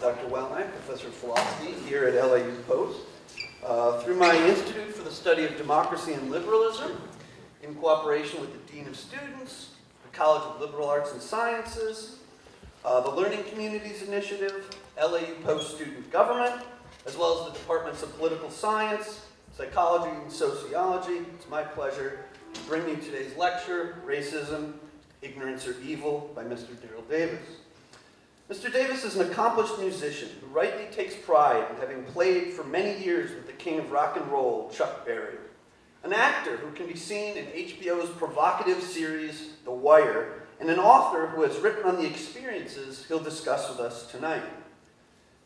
Dr. Wellnack, Professor of Philosophy here at LAU Post. Through my Institute for the Study of Democracy and Liberalism, in cooperation with the Dean of Students, the College of Liberal Arts and Sciences, the Learning Communities Initiative, LAU Post Student Government, as well as the Departments of Political Science, Psychology, and Sociology, it's my pleasure to bring you today's lecture, Racism, Ignorance or Evil, by Mr. Daryl Davis. Mr. Davis is an accomplished musician who rightly takes pride in having played for many years with the king of rock and roll, Chuck Berry. An actor who can be seen in HBO's provocative series, The Wire, and an author who has written on the experiences he'll discuss with us tonight.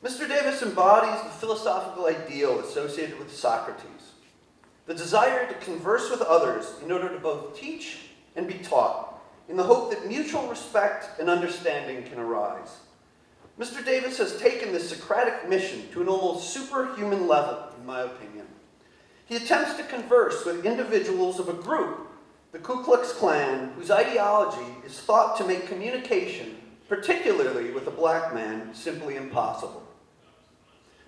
Mr. Davis embodies the philosophical ideal associated with Socrates, the desire to converse with others in order to both teach and be taught, in the hope that mutual respect and understanding can arise. Mr. Davis has taken this Socratic mission to an almost superhuman level, in my opinion. He attempts to converse with individuals of a group, the Ku Klux Klan, whose ideology is thought to make communication, particularly with a black man, simply impossible.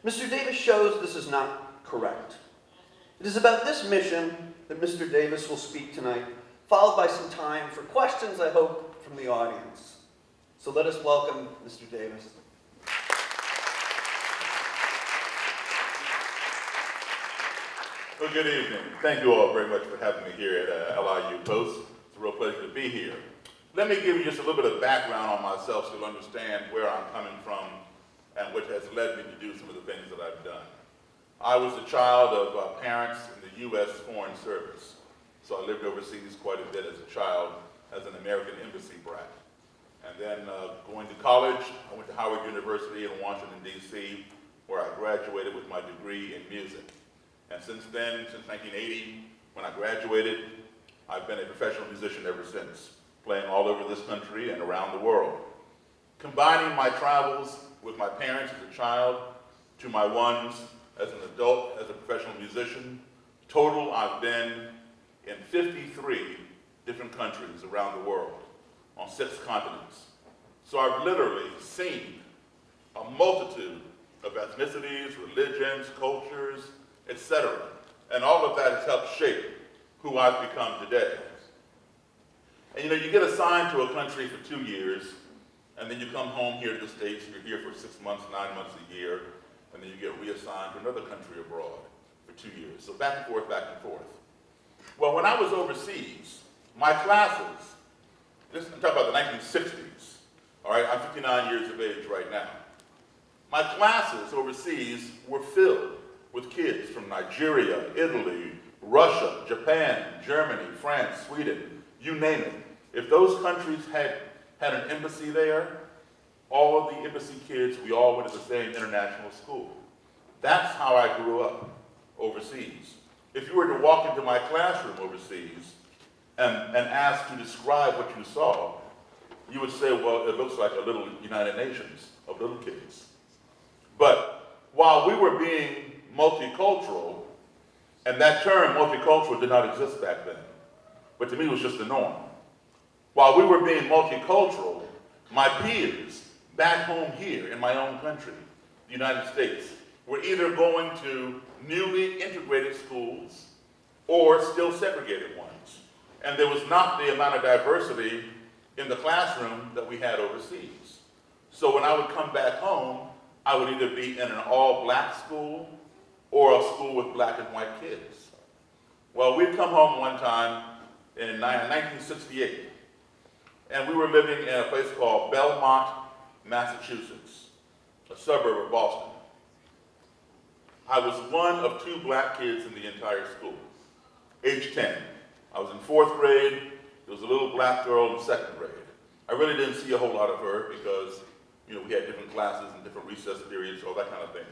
Mr. Davis shows this is not correct. It is about this mission that Mr. Davis will speak tonight, followed by some time for questions, I hope, from the audience. So let us welcome Mr. Davis. Well, good evening. Thank you all very much for having me here at LIU Post. It's a real pleasure to be here. Let me give you just a little bit of background on myself so you'll understand where I'm coming from and what has led me to do some of the things that I've done. I was a child of parents in the U.S. Foreign Service, so I lived overseas quite a bit as a child as an American embassy brat. And then going to college, I went to Howard University in Washington, D.C., where I graduated with my degree in music. And since then, since 1980, when I graduated, I've been a professional musician ever since, playing all over this country and around the world. Combining my travels with my parents as a child to my ones as an adult, as a professional musician, total I've been in 53 different countries around the world, on 6 continents. So I've literally seen a multitude of ethnicities, religions, cultures, etc. And all of that has helped shape who I've become today. And you get assigned to a country for 2 years, and then you come home here to the States, and you're here for 6 months, 9 months, a year, and then you get reassigned to another country abroad for 2 years. So back and forth, back and forth. Well, when I was overseas, my classes, I'm talking about the 1960s, all right? I'm 59 years of age right now. My classes overseas were filled with kids from Nigeria, Italy, Russia, Japan, Germany, France, Sweden, you name it. If those countries had an embassy there, all of the embassy kids, we all went to the same international school. That's how I grew up overseas. If you were to walk into my classroom overseas and ask to describe what you saw, you would say, well, it looks like a little United Nations of little kids. But while we were being multicultural, and that term multicultural did not exist back then, but to me it was just the norm. While we were being multicultural, my peers back home here in my own country, the United States, were either going to newly integrated schools or still segregated ones. And there was not the amount of diversity in the classroom that we had overseas. So when I would come back home, I would either be in an all-black school or a school with black and white kids. Well, we'd come home one time in 1968, and we were living in a place called Belmont, Massachusetts, a suburb of Boston. I was one of 2 black kids in the entire school, age 10. I was in 4th grade. There was a little black girl in 2nd grade. I really didn't see a whole lot of her because, we had different classes and different recess periods, all that kind of thing.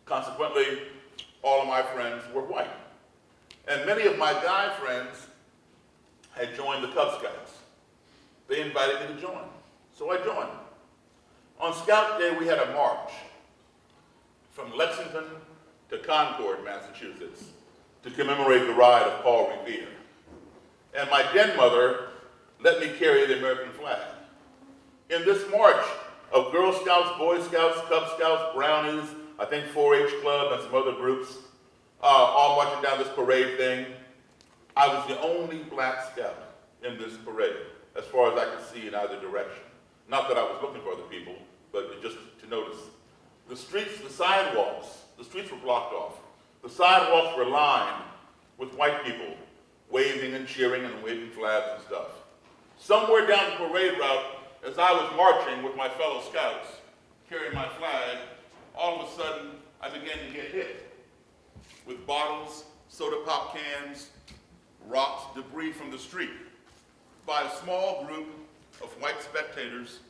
Consequently, all of my friends were white. And many of my guy friends had joined the Cub Scouts. They invited me to join, so I joined. On Scout Day, we had a march from Lexington to Concord, Massachusetts, to commemorate the ride of Paul Revere. And my den mother let me carry the American flag. In this march, of Girl Scouts, Boy Scouts, Cub Scouts, Brownies, I think 4-H Club and some other groups, all marching down this parade thing. I was the only black scout in this parade, as far as I could see in either direction. Not that I was looking for other people, but just to notice. The streets, the sidewalks, the streets were blocked off. The sidewalks were lined with white people waving and cheering and waving flags and stuff. Somewhere down the parade route, as I was marching with my fellow scouts, carrying my flag, all of a sudden, I began to get hit with bottles, soda pop cans, rocks, debris from the street by a small group of white spectators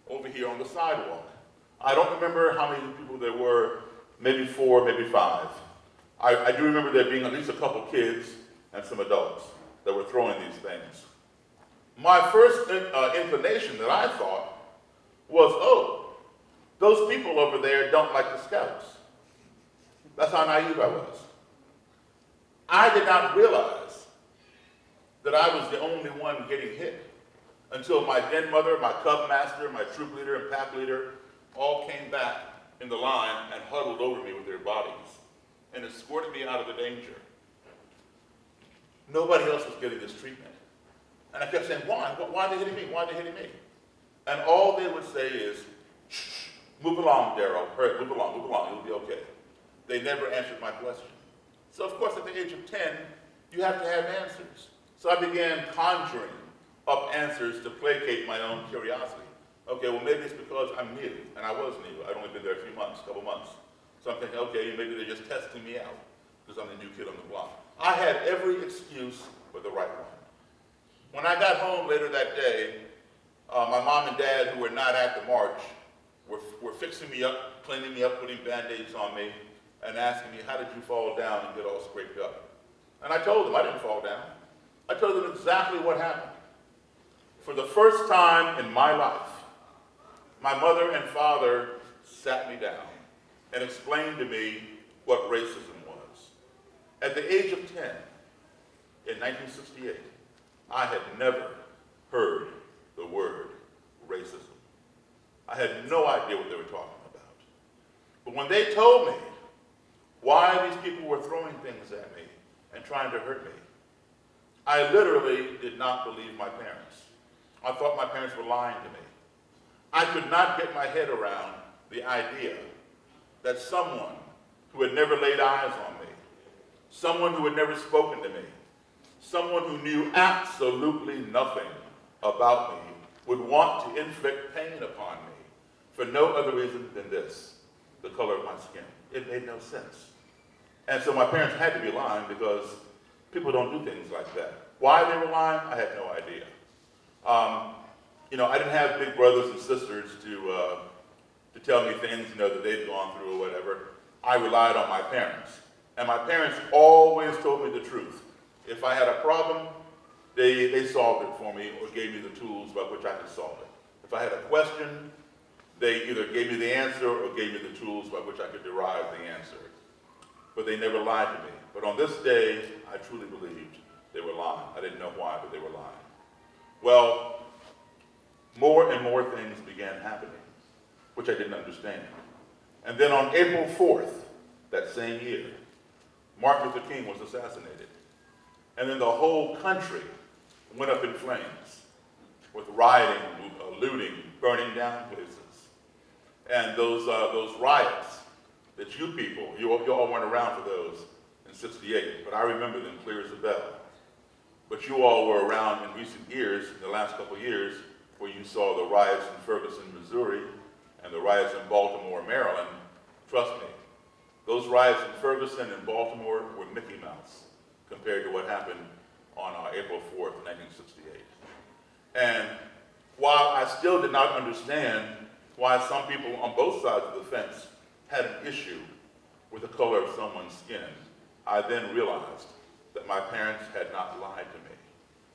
over here on the sidewalk. I don't remember how many people there were, maybe 4, maybe 5. I do remember there being at least a couple kids and some adults that were throwing these things. My first inclination that I thought was, oh, those people over there don't like the Scouts. That's how naive I was. I did not realize that I was the only one getting hit until my den mother, my cub master, my troop leader, and pack leader all came back in the line and huddled over me with their bodies and escorted me out of the danger. Nobody else was getting this treatment. And I kept saying, why? Why are they hitting me? Why are they hitting me? And all they would say is, shh, move along, Daryl. Hurry, move along, you'll be okay. They never answered my question. So of course, at the age of 10, you have to have answers. So I began conjuring up answers to placate my own curiosity. Okay, well maybe it's because I'm new, and I was new. I'd only been there a few months, couple months. So I'm thinking, okay, maybe they're just testing me out because I'm the new kid on the block. I had every excuse but the right one. When I got home later that day, my mom and dad, who were not at the march, were fixing me up, cleaning me up, putting Band-Aids on me, and asking me, how did you fall down and get all scraped up? And I told them I didn't fall down. I told them exactly what happened. For the first time in my life, my mother and father sat me down and explained to me what racism was. At the age of 10, in 1968, I had never heard the word racism. I had no idea what they were talking about. But when they told me why these people were throwing things at me and trying to hurt me, I literally did not believe my parents. I thought my parents were lying to me. I could not get my head around the idea that someone who had never laid eyes on me, someone who had never spoken to me, someone who knew absolutely nothing about me would want to inflict pain upon me for no other reason than this, the color of my skin. It made no sense. And so my parents had to be lying because people don't do things like that. Why they were lying, I had no idea. I didn't have big brothers and sisters to tell me things, that they'd gone through or whatever. I relied on my parents. And my parents always told me the truth. If I had a problem, they solved it for me or gave me the tools by which I could solve it. If I had a question, they either gave me the answer or gave me the tools by which I could derive the answer. But they never lied to me. But on this day, I truly believed they were lying. I didn't know why, but they were lying. Well, more and more things began happening, which I didn't understand. And then on April 4th, that same year, Martin Luther King was assassinated. And then the whole country went up in flames with rioting, looting, burning down places. And those riots that you people, you all weren't around for those in '68, but I remember them clear as a bell. But you all were around in recent years, in the last couple of years, where you saw the riots in Ferguson, Missouri, and the riots in Baltimore, Maryland. Trust me, those riots in Ferguson and Baltimore were Mickey Mouse compared to what happened on April 4th, 1968. And while I still did not understand why some people on both sides of the fence had an issue with the color of someone's skin, I then realized that my parents had not lied to me.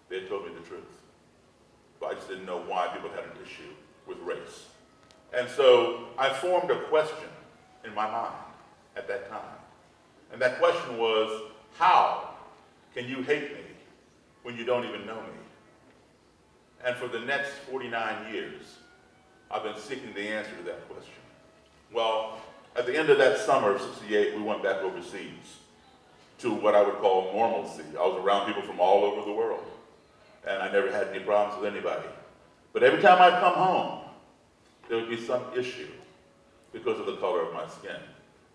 They had told me the truth. But I just didn't know why people had an issue with race. And so I formed a question in my mind at that time. And that question was, how can you hate me when you don't even know me? And for the next 49 years, I've been seeking the answer to that question. Well, at the end of that summer of '68, we went back overseas to what I would call normalcy. I was around people from all over the world, and I never had any problems with anybody. But every time I'd come home, there would be some issue because of the color of my skin,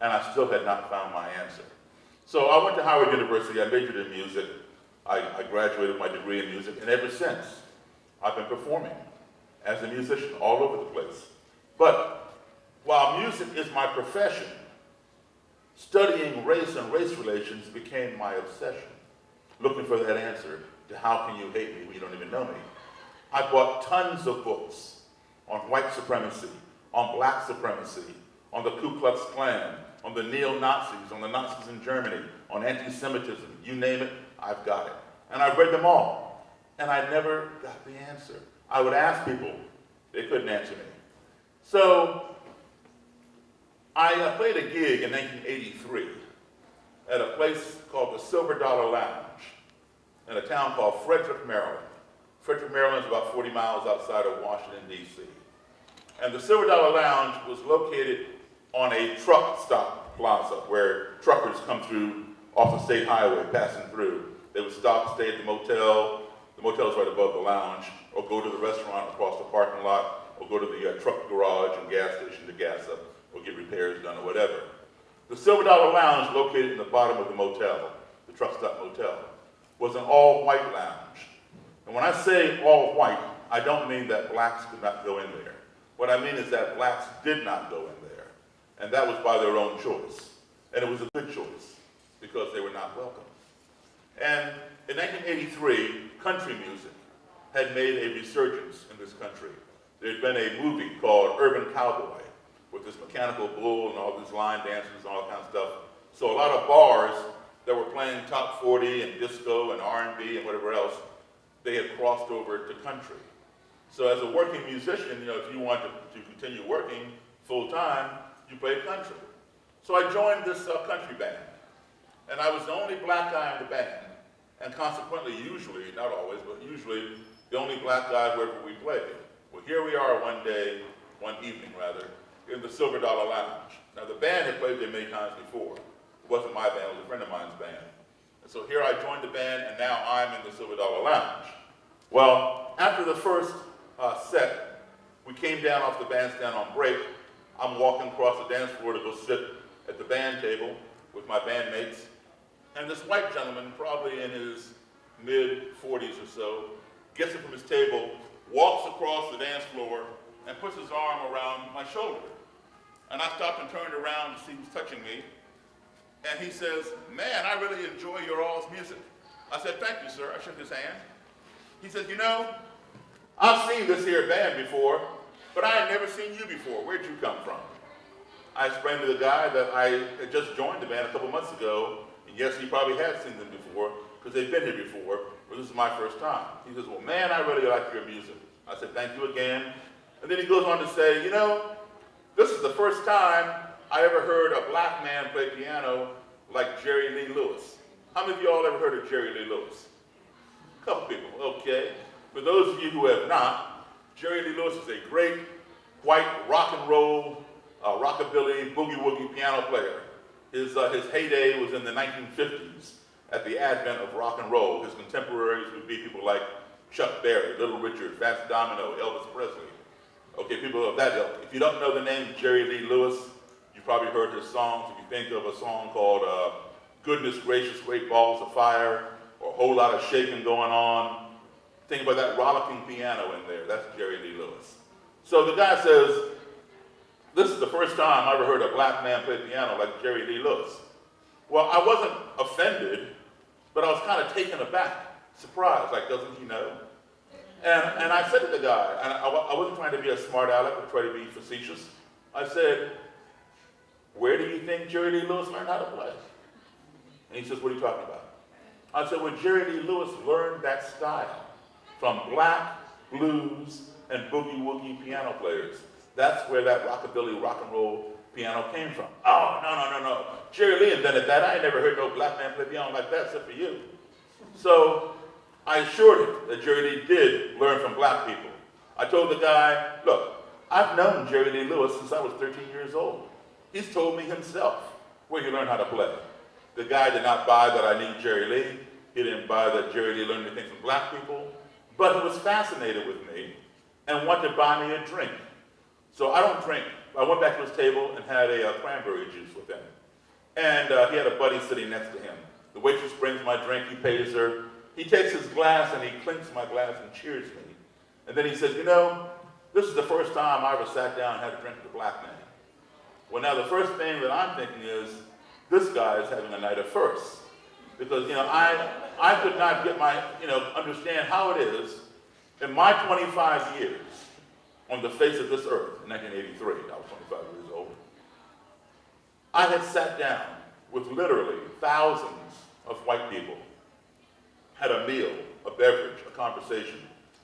and I still had not found my answer. So I went to Howard University. I majored in music. I graduated with my degree in music, and ever since, I've been performing as a musician all over the place. But while music is my profession, studying race and race relations became my obsession, looking for that answer to how can you hate me when you don't even know me. I bought tons of books on white supremacy, on black supremacy, on the Ku Klux Klan, on the neo-Nazis, on the Nazis in Germany, on anti-Semitism, you name it, I've got it. And I read them all, and I never got the answer. I would ask people, they couldn't answer me. So I played a gig in 1983 at a place called the Silver Dollar Lounge in a town called Frederick, Maryland. Frederick, Maryland is about 40 miles outside of Washington, D.C. And the Silver Dollar Lounge was located on a truck stop plaza where truckers come through off the state highway, passing through. They would stop, stay at the motel. The motel is right above the lounge, or go to the restaurant across the parking lot, or go to the truck garage and gas station to gas up, or get repairs done, or whatever. The Silver Dollar Lounge, located in the bottom of the motel, the truck stop motel, was an all-white lounge. And when I say all-white, I don't mean that blacks could not go in there. What I mean is that blacks did not go in there, and that was by their own choice. And it was a good choice, because they were not welcome. And in 1983, country music had made a resurgence in this country. There had been a movie called Urban Cowboy, with this mechanical bull and all these line dances and all that kind of stuff. So a lot of bars that were playing top 40 and disco and R&B and whatever else, they had crossed over to country. So as a working musician, if you wanted to continue working full-time, you played country. So I joined this country band, and I was the only black guy in the band, and consequently, usually, not always, but usually, the only black guy wherever we played. Well, here we are one evening rather, in the Silver Dollar Lounge. Now the band had played there many times before. It wasn't my band, it was a friend of mine's band. And so here I joined the band, and now I'm in the Silver Dollar Lounge. Well, after the first set, we came down off the bandstand on break. I'm walking across the dance floor to go sit at the band table with my bandmates. And this white gentleman, probably in his mid-40s or so, gets up from his table, walks across the dance floor, and puts his arm around my shoulder. And I stopped and turned around to see who's touching me. And he says, "Man, I really enjoy your all's music." I said, "Thank you, sir." I shook his hand. He said, "I've seen this here band before, but I had never seen you before. Where'd you come from?" I explained to the guy that I had just joined the band a couple months ago, and yes, he probably had seen them before, because they've been here before, but this is my first time. He says, "Well, man, I really like your music." I said, "Thank you again." And then he goes on to say, "This is the first time I ever heard a black man play piano like Jerry Lee Lewis." How many of you all ever heard of Jerry Lee Lewis? A couple people, okay. For those of you who have not, Jerry Lee Lewis is a great white rock and roll, rockabilly, boogie-woogie piano player. His heyday was in the 1950s at the advent of rock and roll. His contemporaries would be people like Chuck Berry, Little Richard, Fats Domino, Elvis Presley. Okay, people of that ilk. If you don't know the name Jerry Lee Lewis, you probably heard his songs. If you think of a song called Goodness Gracious, Great Balls of Fire, or A Whole Lot of Shaking Going On, think about that rollicking piano in there. That's Jerry Lee Lewis. So the guy says, "This is the first time I ever heard a black man play piano like Jerry Lee Lewis." Well, I wasn't offended, but I was kind of taken aback, surprised, like, doesn't he know? And I said to the guy, and I wasn't trying to be a smart aleck or try to be facetious. I said, "Where do you think Jerry Lee Lewis learned how to play?" And he says, "What are you talking about?" I said, "Well, Jerry Lee Lewis learned that style from black, blues, and boogie-woogie piano players. That's where that rockabilly, rock and roll piano came from." "Oh, no. Jerry Lee invented that. I ain't never heard no black man play piano like that except for you." So I assured him that Jerry Lee did learn from black people. I told the guy, "Look, I've known Jerry Lee Lewis since I was 13 years old. He's told me himself where he learned how to play. The guy did not buy that I need Jerry Lee. He didn't buy that Jerry Lee learned anything from black people. But he was fascinated with me and wanted to buy me a drink. So I don't drink. I went back to his table and had a cranberry juice with him. And he had a buddy sitting next to him. The waitress brings my drink, he pays her. He takes his glass and he clinks my glass and cheers me. And then he says, you know, this is the first time I ever sat down and had a drink with a black man. Well, now the first thing that I'm thinking is, this guy is having a night of firsts. Because, you know, I could not get my, understand how it is in my 25 years on the face of this earth, in 1983, I was 25 years old, I had sat down with literally thousands of white people, had a meal, a beverage, a conversation.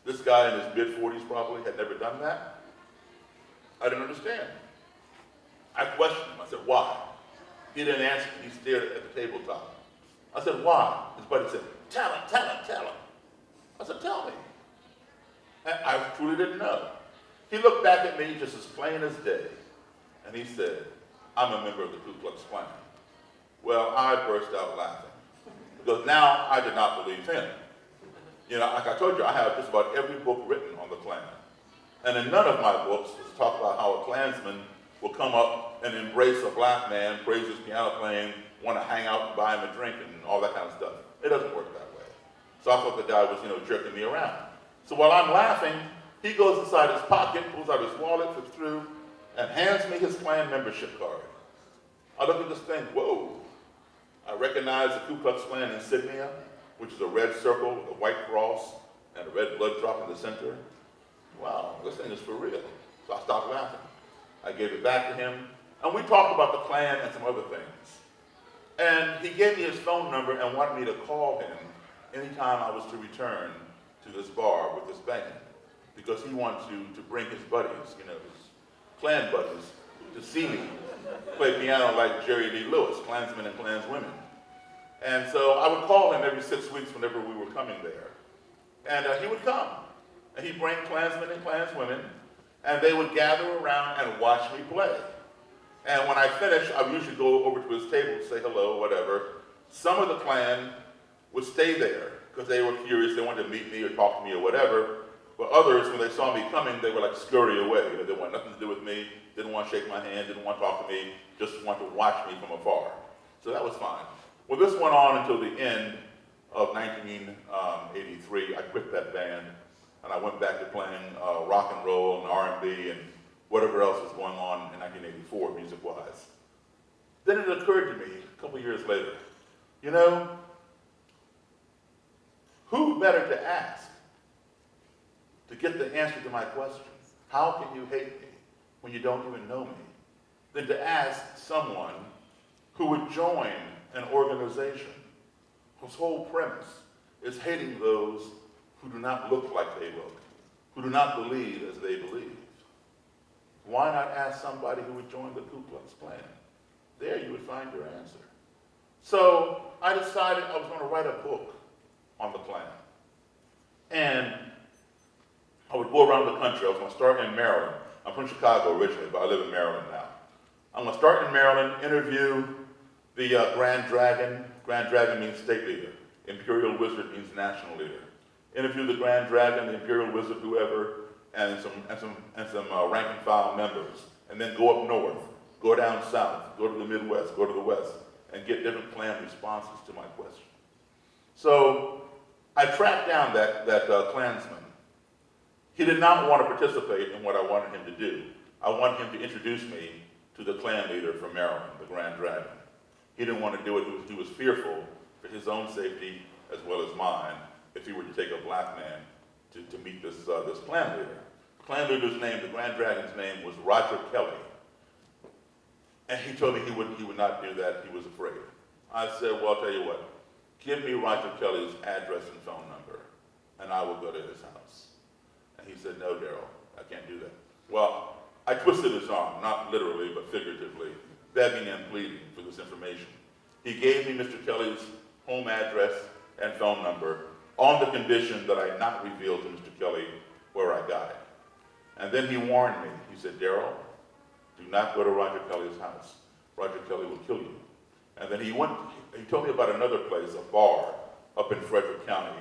This guy in his mid-40s probably had never done that. I didn't understand. I questioned him. I said, why? He didn't answer me. He stared at the tabletop. I said, why? His buddy said, tell him, tell him, tell him. I said, tell me. And I truly didn't know. He looked back at me just as plain as day, and he said, I'm a member of the Ku Klux Klan. Well, I burst out laughing, because now I did not believe him. You know, like I told you, I have just about every book written on the Klan. And in none of my books is talk about how a Klansman will come up and embrace a black man, praise his piano playing, want to hang out and buy him a drink and all that kind of stuff. It doesn't work that way. So I thought the guy was, jerking me around. So while I'm laughing, he goes inside his pocket, pulls out his wallet, flips through, and hands me his Klan membership card. I look at this thing, whoa. I recognize the Ku Klux Klan insignia, which is a red circle with a white cross and a red blood drop in the center. Wow, this thing is for real. So I stopped laughing. I gave it back to him, and we talked about the Klan and some other things. And he gave me his phone number and wanted me to call him anytime I was to return to this bar with this band, because he wanted to bring his buddies, his Klan buddies, to see me play piano like Jerry Lee Lewis, Klansmen and Klanswomen. And so I would call him every 6 weeks whenever we were coming there. And he would come, and he'd bring Klansmen and Klanswomen, and they would gather around and watch me play. And when I finished, I would usually go over to his table to say hello, whatever. Some of the Klan would stay there because they were curious, they wanted to meet me or talk to me or whatever. But others, when they saw me coming, they would like scurry away. They wanted nothing to do with me, didn't want to shake my hand, didn't want to talk to me, just wanted to watch me from afar. So that was fine. Well, this went on until the end of 1983. I quit that band, and I went back to playing rock and roll and R&B and whatever else was going on in 1984, music-wise. Then it occurred to me a couple years later, who better to ask to get the answer to my question, how can you hate me when you don't even know me, than to ask someone who would join an organization whose whole premise is hating those who do not look like they look, who do not believe as they believe. Why not ask somebody who would join the Ku Klux Klan? There you would find your answer. So I decided I was going to write a book on the Klan. And I would go around the country. I was going to start in Maryland. I'm from Chicago originally, but I live in Maryland now. I'm going to start in Maryland, interview the Grand Dragon. Grand Dragon means state leader. Imperial Wizard means national leader. Interview the Grand Dragon, the Imperial Wizard, whoever, and some rank and file members, and then go up north, go down south, go to the Midwest, go to the West, and get different Klan responses to my question. So I tracked down that Klansman. He did not want to participate in what I wanted him to do. I wanted him to introduce me to the Klan leader from Maryland, the Grand Dragon. He didn't want to do it. He was fearful for his own safety as well as mine if he were to take a black man to meet this Klan leader. The Klan leader's name, the Grand Dragon's name, was Roger Kelly. And he told me he would not do that. He was afraid. I said, well, I'll tell you what. Give me Roger Kelly's address and phone number, and I will go to his house. And he said, no, Daryl, I can't do that. Well, I twisted his arm, not literally, but figuratively, begging and pleading for this information. He gave me Mr. Kelly's home address and phone number on the condition that I not reveal to Mr. Kelly where I got it. And then he warned me. He said, Daryl, do not go to Roger Kelly's house. Roger Kelly will kill you. And then he told me about another place, a bar up in Frederick County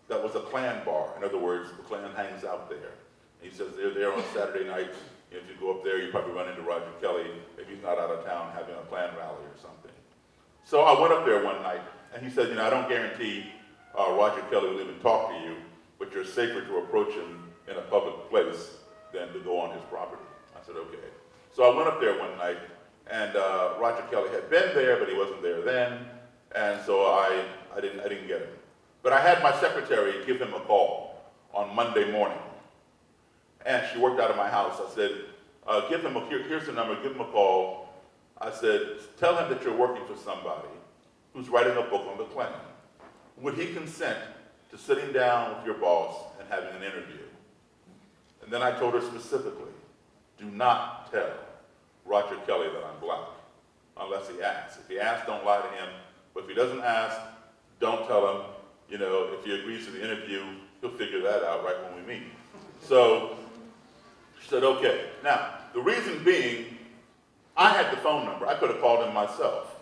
that was a Klan bar. In other words, the Klan hangs out there. And he says they're there on Saturday nights. If you go up there, you probably run into Roger Kelly if he's not out of town having a Klan rally or something. So I went up there one night, and he said, I don't guarantee Roger Kelly will even talk to you, but you're safer to approach him in a public place than to go on his property. I said, okay. So I went up there one night, and Roger Kelly had been there, but he wasn't there then, and so I didn't get him. But I had my secretary give him a call on Monday morning, and she worked out of my house. I said, here's the number, give him a call. I said, tell him that you're working for somebody who's writing a book on the Klan. Would he consent to sitting down with your boss and having an interview? And then I told her specifically, do not tell Roger Kelly that I'm black, unless he asks. If he asks, don't lie to him. But if he doesn't ask, don't tell him. If he agrees to the interview, he'll figure that out right when we meet. So she said, okay. Now, the reason being, I had the phone number. I could have called him myself.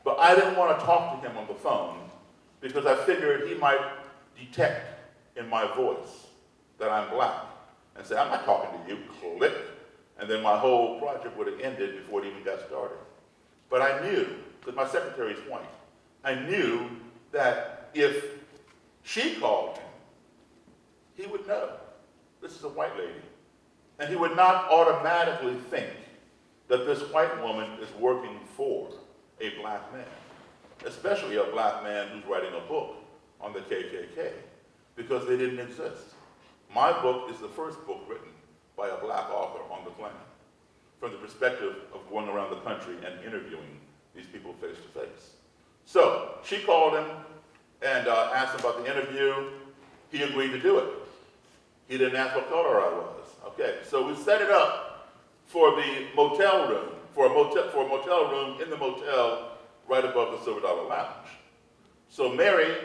But I didn't want to talk to him on the phone because I figured he might detect in my voice that I'm black and say, I'm not talking to you, click. And then my whole project would have ended before it even got started. But I knew, because my secretary's white, I knew that if she called him, he would know this is a white lady. And he would not automatically think that this white woman is working for a black man, especially a black man who's writing a book on the KKK, because they didn't exist. My book is the first book written by a black author on the Klan, from the perspective of going around the country and interviewing these people face to face. So she called him and asked him about the interview. He agreed to do it. He didn't ask what color I was. Okay, so we set it up for the motel room, for a motel room in the motel right above the Silver Dollar Lounge. So Mary,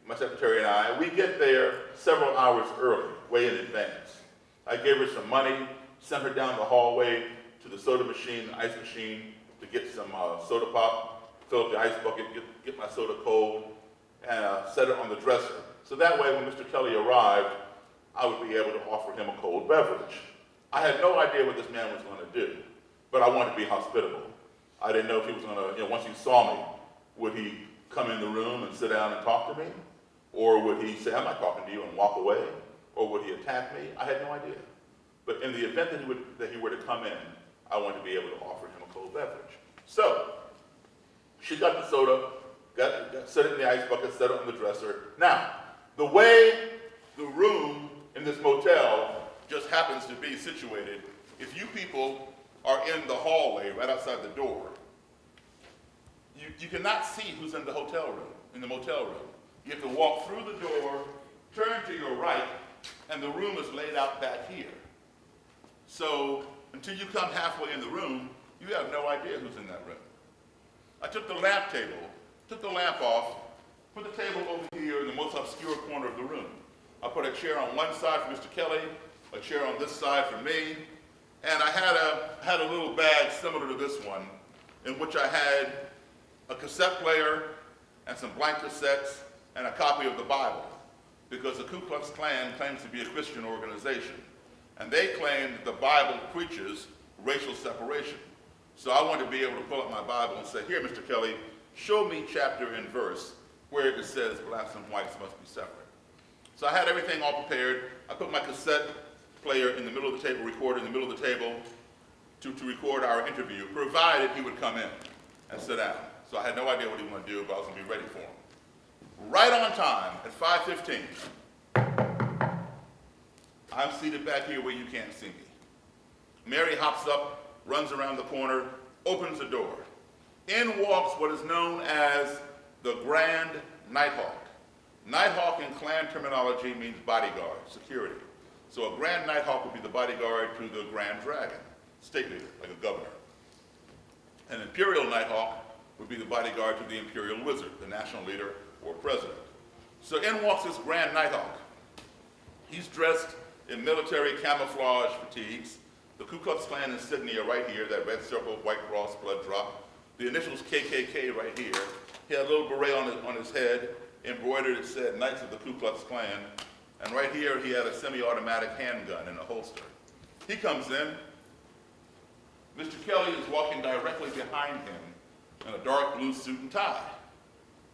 my secretary, and I, we get there several hours early, way in advance. I gave her some money, sent her down the hallway to the soda machine, the ice machine, to get some soda pop, fill up the ice bucket, get my soda cold, and set it on the dresser. So that way, when Mr. Kelly arrived, I would be able to offer him a cold beverage. I had no idea what this man was going to do, but I wanted to be hospitable. I didn't know if he was going to, once he saw me, would he come in the room and sit down and talk to me? Or would he say, I'm not talking to you, and walk away? Or would he attack me? I had no idea. But in the event that he were to come in, I wanted to be able to offer him a cold beverage. So she got the soda, set it in the ice bucket, set it on the dresser. Now, the way the room in this motel just happens to be situated, if you people are in the hallway right outside the door, you cannot see who's in the hotel room, in the motel room. You have to walk through the door, turn to your right, and the room is laid out back here. So until you come halfway in the room, you have no idea who's in that room. I took the lamp off, put the table over here in the most obscure corner of the room. I put a chair on one side for Mr. Kelly, a chair on this side for me, and I had a little bag similar to this one, in which I had a cassette player and some blank cassettes and a copy of the Bible, because the Ku Klux Klan claims to be a Christian organization, and they claim that the Bible preaches racial separation. So I wanted to be able to pull up my Bible and say, here, Mr. Kelly, show me chapter and verse where it says blacks and whites must be separate. So I had everything all prepared. I put my cassette player in the middle of the table, recorder in the middle of the table to record our interview, provided he would come in and sit down. So I had no idea what he wanted to do, but I was going to be ready for him. Right on time, at 5:15, I'm seated back here where you can't see me. Mary hops up, runs around the corner, opens the door. In walks what is known as the Grand Nighthawk. Nighthawk in Klan terminology means bodyguard, security. So a Grand Nighthawk would be the bodyguard to the Grand Dragon, state leader, like a governor. An Imperial Nighthawk would be the bodyguard to the Imperial Wizard, the national leader or president. So in walks this Grand Nighthawk. He's dressed in military camouflage fatigues. The Ku Klux Klan insignia right here, that red circle, white cross, blood drop. The initials KKK right here. He had a little beret on his head, embroidered it said Knights of the Ku Klux Klan. And right here he had a semi-automatic handgun in a holster. He comes in. Mr. Kelly is walking directly behind him in a dark blue suit and tie.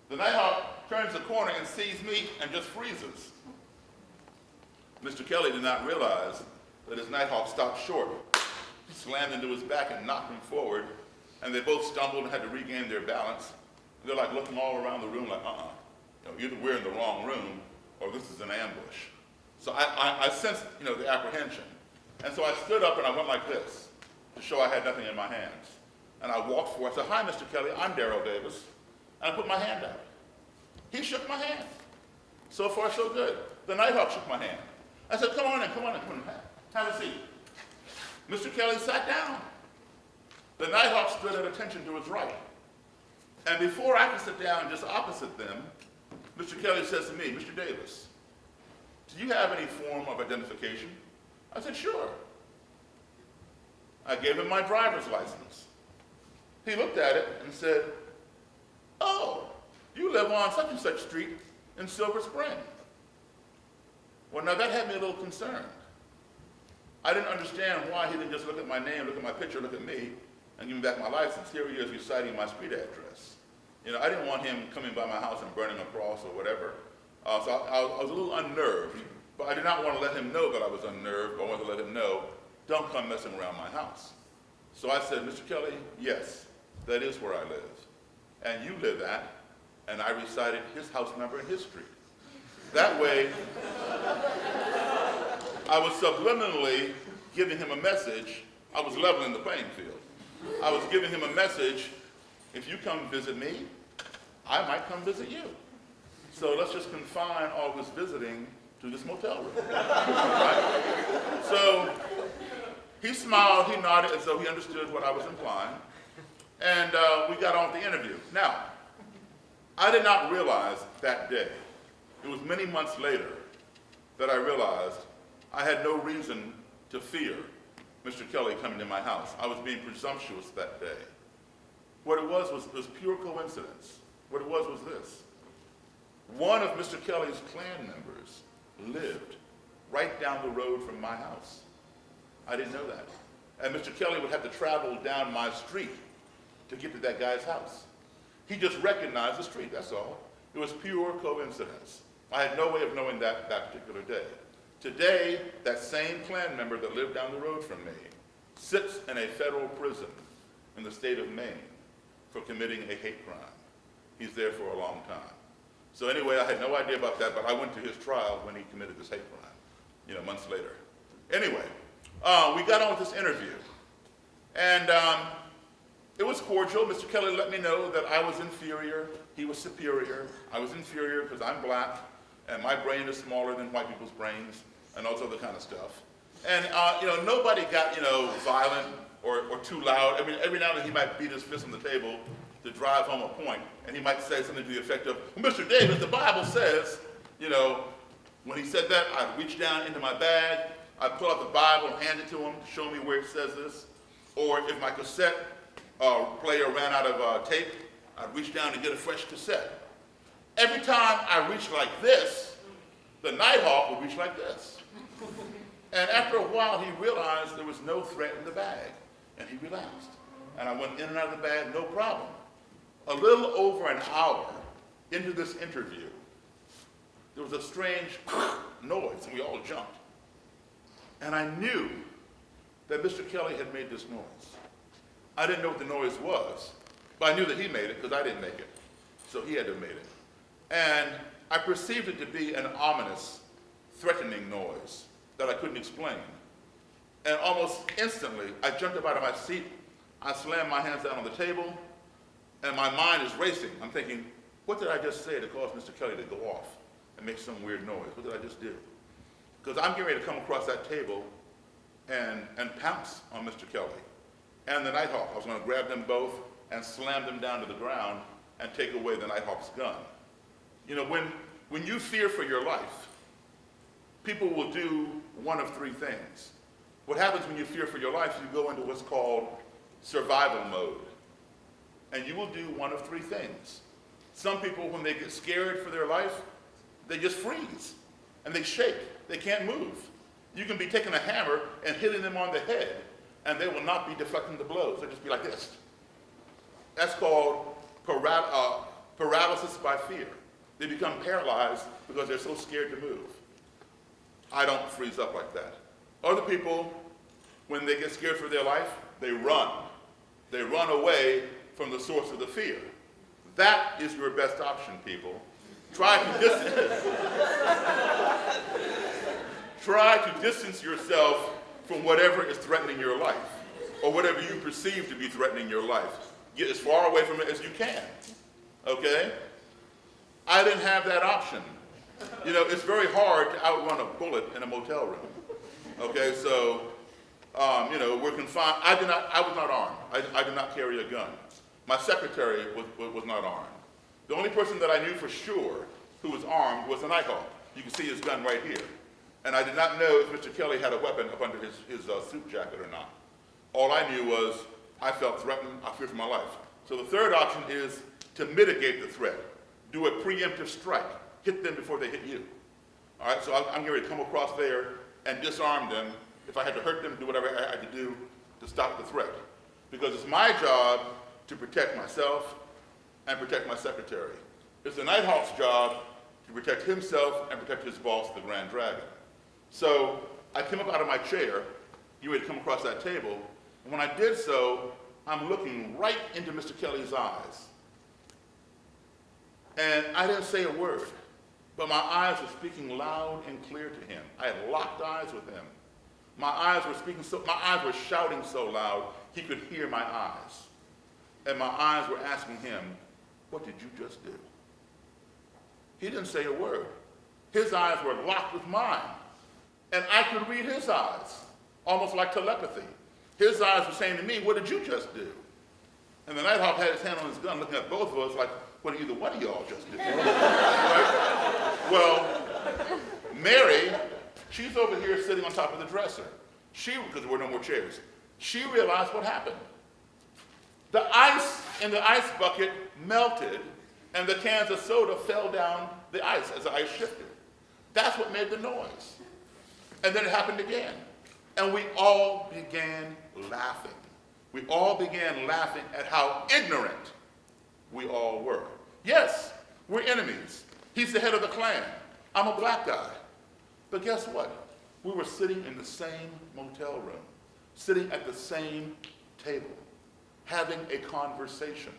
The Nighthawk turns the corner and sees me and just freezes. Mr. Kelly did not realize that his Nighthawk stopped short. He slammed into his back and knocked him forward, and they both stumbled and had to regain their balance. They're like looking all around the room like, either we're in the wrong room or this is an ambush. So I sensed, the apprehension. And so I stood up and I went like this to show I had nothing in my hands. And I walked forward. I said, "Hi, Mr. Kelly, I'm Daryl Davis." And I put my hand out. He shook my hand. So far, so good. The Nighthawk shook my hand. I said, come on in. Have a seat. Mr. Kelly sat down. The Nighthawk stood at attention to his right. And before I could sit down just opposite them, Mr. Kelly says to me, "Mr. Davis, do you have any form of identification?" I said, "Sure." I gave him my driver's license. He looked at it and said, "Oh, you live on such and such street in Silver Spring." Well, now that had me a little concerned. I didn't understand why he didn't just look at my name, look at my picture, look at me, and give me back my license. Here he is reciting my street address. I didn't want him coming by my house and burning a cross or whatever. So I was a little unnerved, but I did not want to let him know that I was unnerved. I wanted to let him know, don't come messing around my house. So I said, "Mr. Kelly, yes, that is where I live. And you live at," and I recited his house number and his street. That way, I was subliminally giving him a message. I was leveling the playing field. I was giving him a message: if you come visit me, I might come visit you. So let's just confine all this visiting to this motel room. Right? So he smiled, he nodded as though he understood what I was implying, and we got on with the interview. Now, I did not realize that day, it was many months later, that I realized I had no reason to fear Mr. Kelly coming to my house. I was being presumptuous that day. What it was pure coincidence. What it was this. One of Mr. Kelly's Klan members lived right down the road from my house. I didn't know that. And Mr. Kelly would have to travel down my street to get to that guy's house. He just recognized the street, that's all. It was pure coincidence. I had no way of knowing that particular day. Today, that same Klan member that lived down the road from me sits in a federal prison in the state of Maine for committing a hate crime. He's there for a long time. So anyway, I had no idea about that, but I went to his trial when he committed this hate crime, months later. Anyway, we got on with this interview, and it was cordial. Mr. Kelly let me know that I was inferior, he was superior. I was inferior because I'm black, and my brain is smaller than white people's brains, and all this other kind of stuff. And nobody got violent or too loud. I mean, every now and then he might beat his fist on the table to drive home a point, and he might say something to the effect of, "Mr. Davis, the Bible says," when he said that, I'd reach down into my bag, I'd pull out the Bible and hand it to him to show me where it says this. Or if my cassette player ran out of tape, I'd reach down to get a fresh cassette. Every time I reached like this, the Nighthawk would reach like this. And after a while, he realized there was no threat in the bag, and he relaxed. And I went in and out of the bag, no problem. A little over an hour into this interview, there was a strange noise, and we all jumped. And I knew that Mr. Kelly had made this noise. I didn't know what the noise was, but I knew that he made it because I didn't make it. So he had to have made it. And I perceived it to be an ominous, threatening noise that I couldn't explain. And almost instantly, I jumped up out of my seat, I slammed my hands down on the table, and my mind is racing. I'm thinking, what did I just say to cause Mr. Kelly to go off and make some weird noise? What did I just do? Because I'm getting ready to come across that table and pounce on Mr. Kelly and the Nighthawk. I was going to grab them both and slam them down to the ground and take away the Nighthawk's gun. When you fear for your life, people will do one of three things. What happens when you fear for your life, you go into what's called survival mode. And you will do one of three things. Some people, when they get scared for their life, they just freeze and they shake. They can't move. You can be taking a hammer and hitting them on the head, and they will not be deflecting the blows. They'll just be like this. That's called paralysis by fear. They become paralyzed because they're so scared to move. I don't freeze up like that. Other people, when they get scared for their life, they run. They run away from the source of the fear. That is your best option, people. Try to distance yourself from whatever is threatening your life, or whatever you perceive to be threatening your life. Get as far away from it as you can, okay? I didn't have that option. You know, it's very hard to outrun a bullet in a motel room, okay? So, you know, we're confined. I was not armed. I did not carry a gun. My secretary was not armed. The only person that I knew for sure who was armed was the Nighthawk. You can see his gun right here. And I did not know if Mr. Kelly had a weapon up under his suit jacket or not. All I knew was I felt threatened, I feared for my life. So the third option is to mitigate the threat. Do a preemptive strike. Hit them before they hit you. All right, so I'm going to come across there and disarm them. If I had to hurt them, do whatever I had to do to stop the threat. Because it's my job to protect myself and protect my secretary. It's the Nighthawk's job to protect himself and protect his boss, the Grand Dragon. So I came up out of my chair, you had come across that table, and when I did so, I'm looking right into Mr. Kelly's eyes. And I didn't say a word, but my eyes were speaking loud and clear to him. I had locked eyes with him. My eyes were shouting so loud, he could hear my eyes. And my eyes were asking him, what did you just do? He didn't say a word. His eyes were locked with mine. And I could read his eyes, almost like telepathy. His eyes were saying to me, what did you just do? And the Nighthawk had his hand on his gun, looking at both of us like, what did either one of y'all just do? Right? Well, Mary, she's over here sitting on top of the dresser. Because there were no more chairs, she realized what happened. The ice in the ice bucket melted, and the cans of soda fell down the ice as the ice shifted. That's what made the noise. And then it happened again. And we all began laughing. We all began laughing at how ignorant we all were. Yes, we're enemies. He's the head of the clan. I'm a black guy. But guess what? We were sitting in the same motel room, sitting at the same table, having a conversation,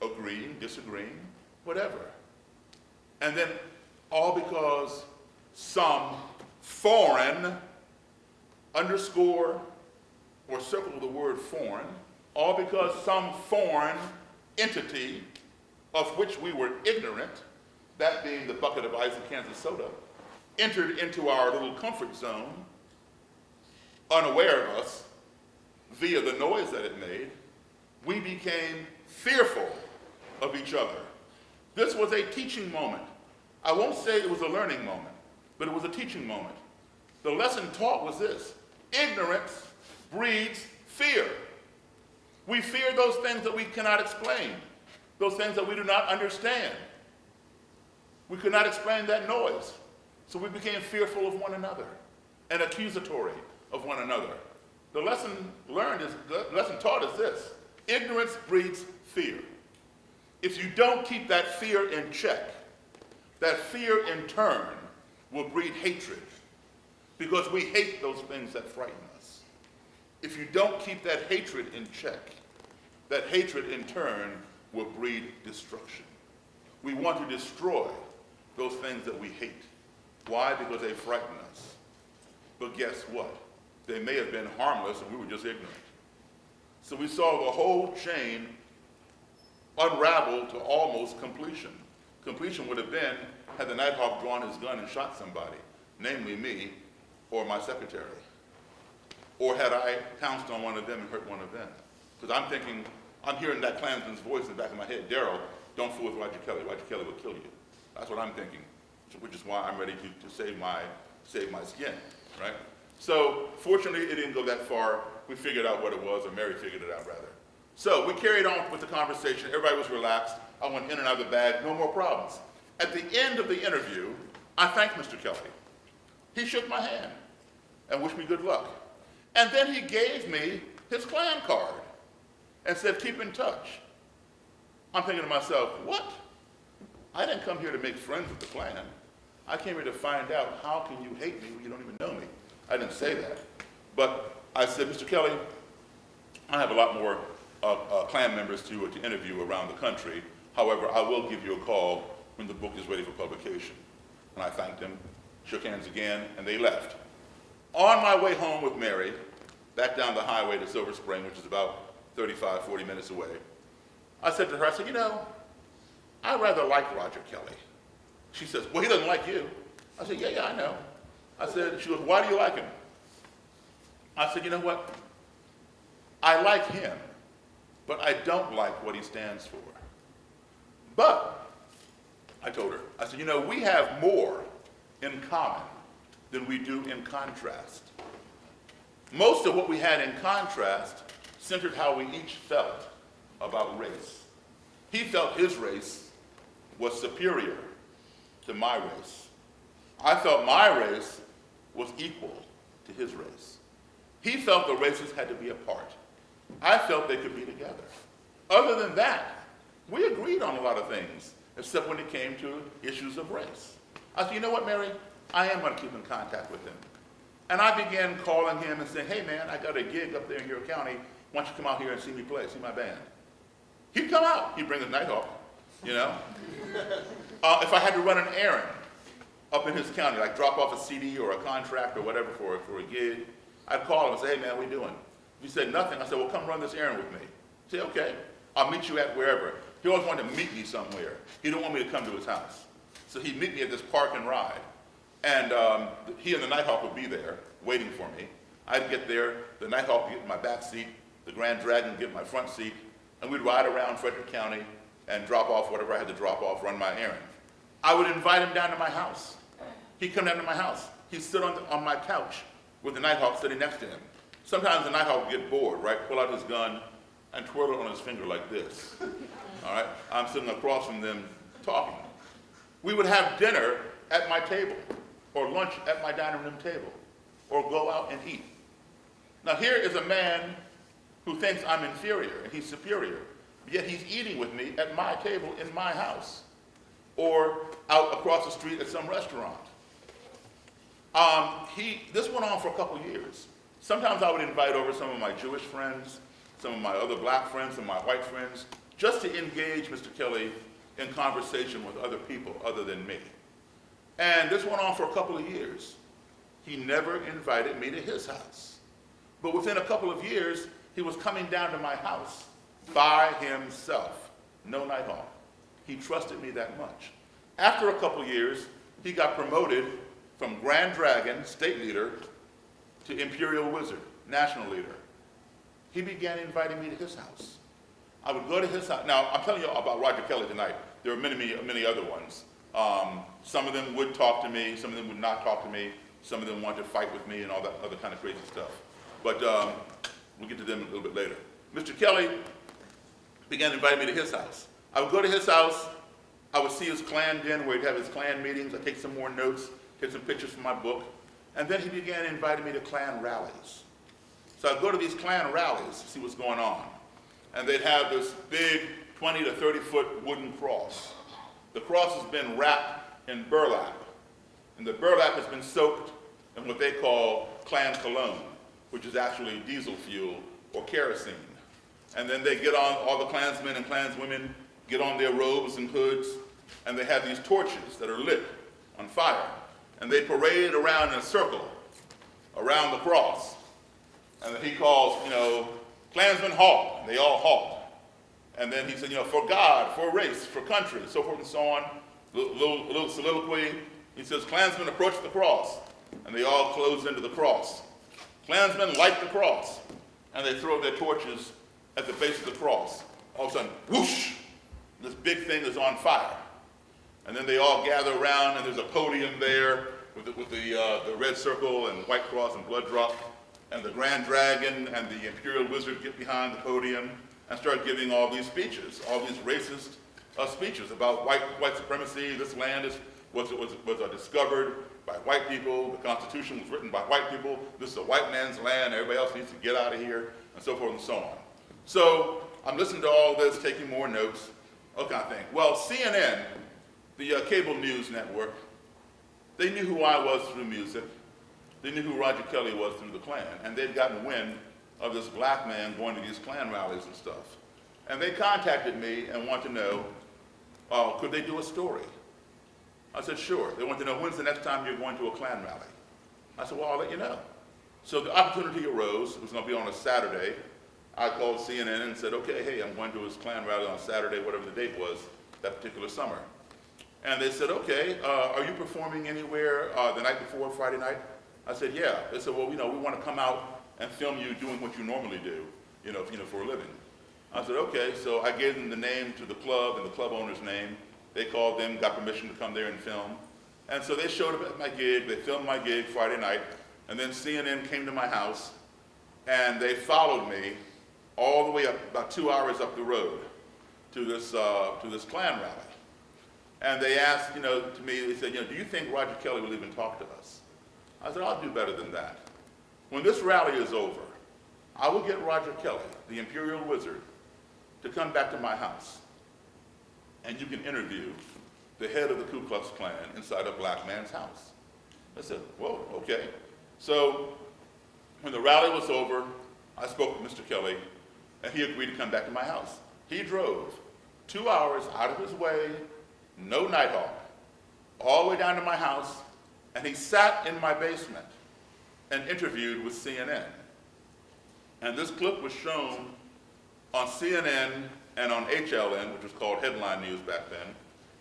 agreeing, disagreeing, whatever. And then all because some foreign underscore or circle the word foreign, all because some foreign entity of which we were ignorant, that being the bucket of ice and cans of soda, entered into our little comfort zone, unaware of us, via the noise that it made, we became fearful of each other. This was a teaching moment. I won't say it was a learning moment, but it was a teaching moment. The lesson taught was this: ignorance breeds fear. We fear those things that we cannot explain, those things that we do not understand. We could not explain that noise, so we became fearful of one another and accusatory of one another. The lesson taught is this: ignorance breeds fear. If you don't keep that fear in check, that fear in turn will breed hatred, because we hate those things that frighten us. If you don't keep that hatred in check, that hatred in turn will breed destruction. We want to destroy those things that we hate. Why? Because they frighten us. But guess what? They may have been harmless and we were just ignorant. So we saw the whole chain unravel to almost completion. Completion would have been had the Nighthawk drawn his gun and shot somebody, namely me or my secretary. Or had I pounced on one of them and hurt one of them. Because I'm thinking, I'm hearing that Klansman's voice in the back of my head: Daryl, don't fool with Roger Kelly. Roger Kelly will kill you. That's what I'm thinking, which is why I'm ready to save my skin, right? So fortunately, it didn't go that far. We figured out what it was, or Mary figured it out rather. So we carried on with the conversation. Everybody was relaxed. I went in and out of the bag, no more problems. At the end of the interview, I thanked Mr. Kelly. He shook my hand and wished me good luck. And then he gave me his Klan card and said, keep in touch. I'm thinking to myself, what? I didn't come here to make friends with the Klan. I came here to find out how can you hate me when you don't even know me. I didn't say that. But I said, Mr. Kelly, I have a lot more Klan members to interview around the country. However, I will give you a call when the book is ready for publication. And I thanked him, shook hands again, and they left. On my way home with Mary, back down the highway to Silver Spring, which is about 35, 40 minutes away, I said to her, I said, you know, I rather like Roger Kelly. She says, well, he doesn't like you. I said, yeah, I know. I said, she goes, why do you like him? I said, you know what? I like him, but I don't like what he stands for. But, I told her, I said, you know, we have more in common than we do in contrast. Most of what we had in contrast centered how we each felt about race. He felt his race was superior to my race. I felt my race was equal to his race. He felt the races had to be apart. I felt they could be together. Other than that, we agreed on a lot of things, except when it came to issues of race. I said, you know what, Mary? I am going to keep in contact with him. And I began calling him and saying, hey, man, I got a gig up there in your county. Why don't you come out here and see me play, see my band? He'd come out. He'd bring his Nighthawk, you know. If I had to run an errand up in his county, like drop off a CD or a contract or whatever for a gig, I'd call him and say, hey, man, what are you doing? If he said nothing, I said, well, come run this errand with me. He'd say, okay, I'll meet you at wherever. He always wanted to meet me somewhere. He didn't want me to come to his house. So he'd meet me at this park and ride. And he and the Nighthawk would be there waiting for me. I'd get there, the Nighthawk would get in my back seat, the Grand Dragon would get in my front seat, and we'd ride around Frederick County and drop off whatever I had to drop off, run my errand. I would invite him down to my house. He'd come down to my house. He'd sit on my couch with the Nighthawk sitting next to him. Sometimes the Nighthawk would get bored, right? Pull out his gun and twirl it on his finger like this. All right? I'm sitting across from them talking. We would have dinner at my table, or lunch at my dining room table, or go out and eat. Now here is a man who thinks I'm inferior and he's superior, yet he's eating with me at my table in my house, or out across the street at some restaurant. This went on for a couple years. Sometimes I would invite over some of my Jewish friends, some of my other black friends, some of my white friends, just to engage Mr. Kelly in conversation with other people other than me. And this went on for a couple of years. He never invited me to his house. But within a couple of years, he was coming down to my house by himself. No Nighthawk. He trusted me that much. After a couple of years, he got promoted from Grand Dragon, state leader, to Imperial Wizard, national leader. He began inviting me to his house. I would go to his house. Now, I'm telling you about Roger Kelly tonight. There are many other ones. Some of them would talk to me, some of them would not talk to me, some of them wanted to fight with me and all that other kind of crazy stuff. But we'll get to them a little bit later. Mr. Kelly began inviting me to his house. I would go to his house, I would see his Klan den where he'd have his Klan meetings, I'd take some more notes, take some pictures from my book, and then he began inviting me to Klan rallies. So I'd go to these Klan rallies to see what's going on. And they'd have this big 20 to 30 foot wooden cross. The cross has been wrapped in burlap, and the burlap has been soaked in what they call Klan cologne, which is actually diesel fuel or kerosene. And then they get on, all the Klansmen and Klanswomen get on their robes and hoods, and they have these torches that are lit on fire. And they parade around in a circle around the cross. And then he calls, Klansmen halt, and they all halt. And then he said, for God, for race, for country, so forth and so on. Little soliloquy. He says, Klansmen approach the cross, and they all close into the cross. Klansmen light the cross, and they throw their torches at the base of the cross. All of a sudden, whoosh, this big thing is on fire. And then they all gather around, and there's a podium there, with the red circle and white cross and blood drop, and the Grand Dragon and the Imperial Wizard get behind the podium and start giving all these speeches, all these racist speeches about white supremacy. This land was discovered by white people. The Constitution was written by white people. This is a white man's land. Everybody else needs to get out of here, and so forth and so on. So I'm listening to all this, taking more notes, all kind of thing. Well, CNN, the cable news network, they knew who I was through music. They knew who Roger Kelly was through the Klan, and they'd gotten wind of this black man going to these Klan rallies and stuff. And they contacted me and wanted to know, could they do a story? I said, sure. They wanted to know, when's the next time you're going to a Klan rally? I said, well, I'll let you know. So the opportunity arose. It was going to be on a Saturday. I called CNN and said, okay, hey, I'm going to this Klan rally on Saturday, whatever the date was, that particular summer. And they said, okay, are you performing anywhere the night before, Friday night? I said, yeah. They said, well, we want to come out and film you doing what you normally do, for a living. I said, okay. So I gave them the name to the club and the club owner's name. They called them, got permission to come there and film. And so they showed up at my gig. They filmed my gig Friday night. And then CNN came to my house, and they followed me all the way up, about 2 hours up the road to this Klan rally. And they asked, to me, they said, do you think Roger Kelly will even talk to us? I said, I'll do better than that. When this rally is over, I will get Roger Kelly, the Imperial Wizard, to come back to my house. And you can interview the head of the Ku Klux Klan inside a black man's house. I said, whoa, okay. So when the rally was over, I spoke with Mr. Kelly, and he agreed to come back to my house. He drove 2 hours out of his way, no Nighthawk, all the way down to my house, and he sat in my basement and interviewed with CNN. And this clip was shown on CNN and on HLN, which was called Headline News back then,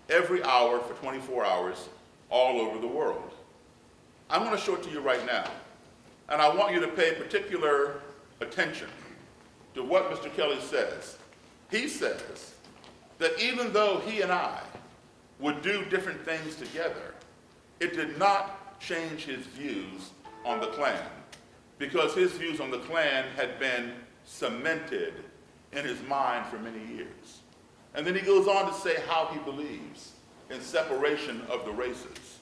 every hour for 24 hours all over the world. I'm going to show it to you right now. And I want you to pay particular attention to what Mr. Kelly says. He says that even though he and I would do different things together, it did not change his views on the Klan, because his views on the Klan had been cemented in his mind for many years. And then he goes on to say how he believes in separation of the races,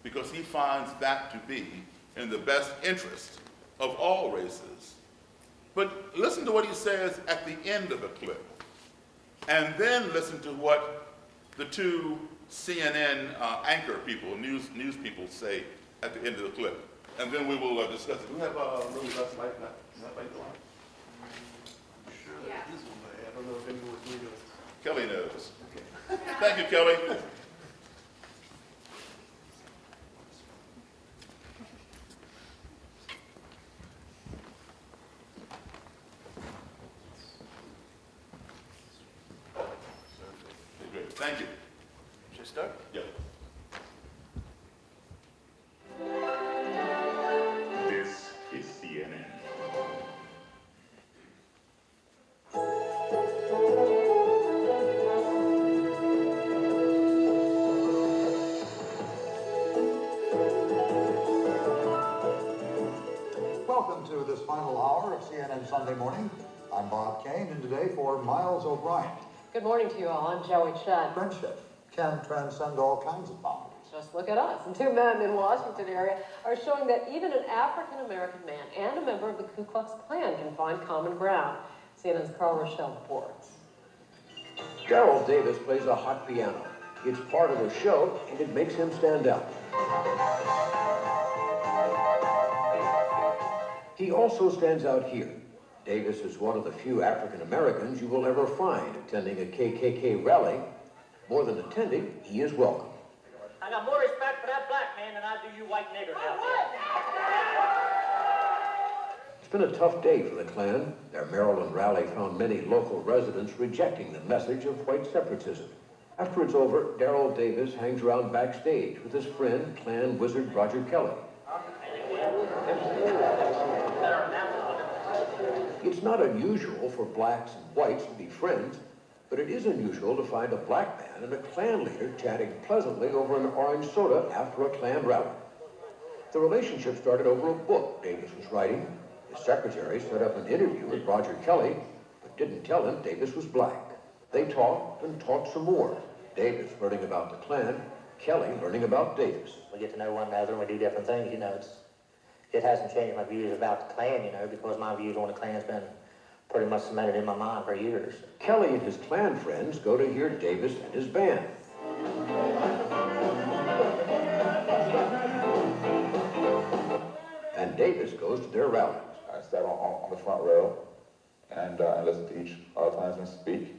because he finds that to be in the best interest of all races. But listen to what he says at the end of the clip, and then listen to what the two CNN anchor people, news people say at the end of the clip. And then we will discuss it. Do we have a little less light? Not light on? I'm sure that is one way. I don't know if anyone knows. Kelly knows. Okay. Thank you, Kelly. Great. Thank you. Should I start? Yeah. This is CNN. Welcome to this final hour of CNN Sunday Morning. I'm Bob Kane, and today for Miles O'Brien. Good morning to you all. I'm Joey Shutt. Friendship can transcend all kinds of boundaries. Just look at us. And two men in Washington area are showing that even an African-American man and a member of the Ku Klux Klan can find common ground. CNN's Carl Rochelle reports. Daryl Davis plays a hot piano. It's part of the show, and it makes him stand out. He also stands out here. Davis is one of the few African Americans you will ever find attending a KKK rally. More than attending, he is welcome. I got more respect for that black man than I do you white niggers out there. It's been a tough day for the Klan. Their Maryland rally found many local residents rejecting the message of white separatism. After it's over, Daryl Davis hangs around backstage with his friend, Klan wizard Roger Kelly. It's not unusual for blacks and whites to be friends, but it is unusual to find a black man and a Klan leader chatting pleasantly over an orange soda after a Klan rally. The relationship started over a book Davis was writing. His secretary set up an interview with Roger Kelly, but didn't tell him Davis was black. They talked and talked some more. Davis learning about the Klan, Kelly learning about Davis. We get to know one another and we do different things, you know. It hasn't changed my views about the Klan, you know, because my views on the Klan's been pretty much cemented in my mind for years. Kelly and his Klan friends go to hear Davis and his band. And Davis goes to their rallies. I sat on the front row and listened to each Klansman speak.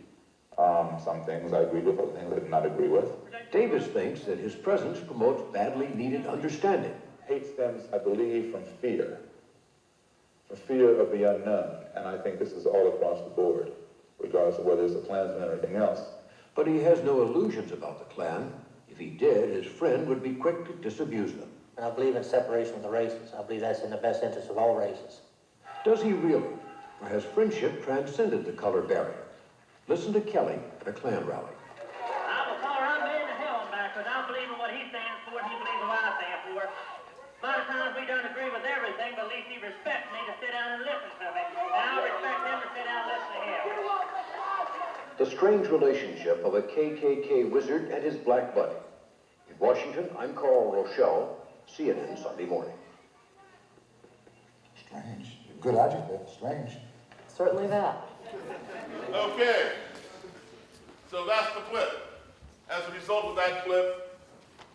Some things I agreed with, other things I did not agree with. Davis thinks that his presence promotes badly needed understanding. Hate stems, I believe, from fear of the unknown. And I think this is all across the board, regardless of whether it's a Klansman or anything else. But he has no illusions about the Klan. If he did, his friend would be quick to disabuse them. And I believe in separation of the races. I believe that's in the best interest of all races. Does he really? Or has friendship transcended the color barrier? Listen to Kelly at a Klan rally. I will call her man to hell and back, because I believe in what he stands for and he believes in what I stand for. A lot of times we don't agree with everything, but at least he respects me to sit down and listen to me. And I'll respect him to sit down and listen to him. The strange relationship of a KKK wizard and his black buddy. In Washington, I'm Carl Rochelle, CNN Sunday Morning. Strange. Good adjective, strange. Certainly that. Okay, so that's the clip. As a result of that clip,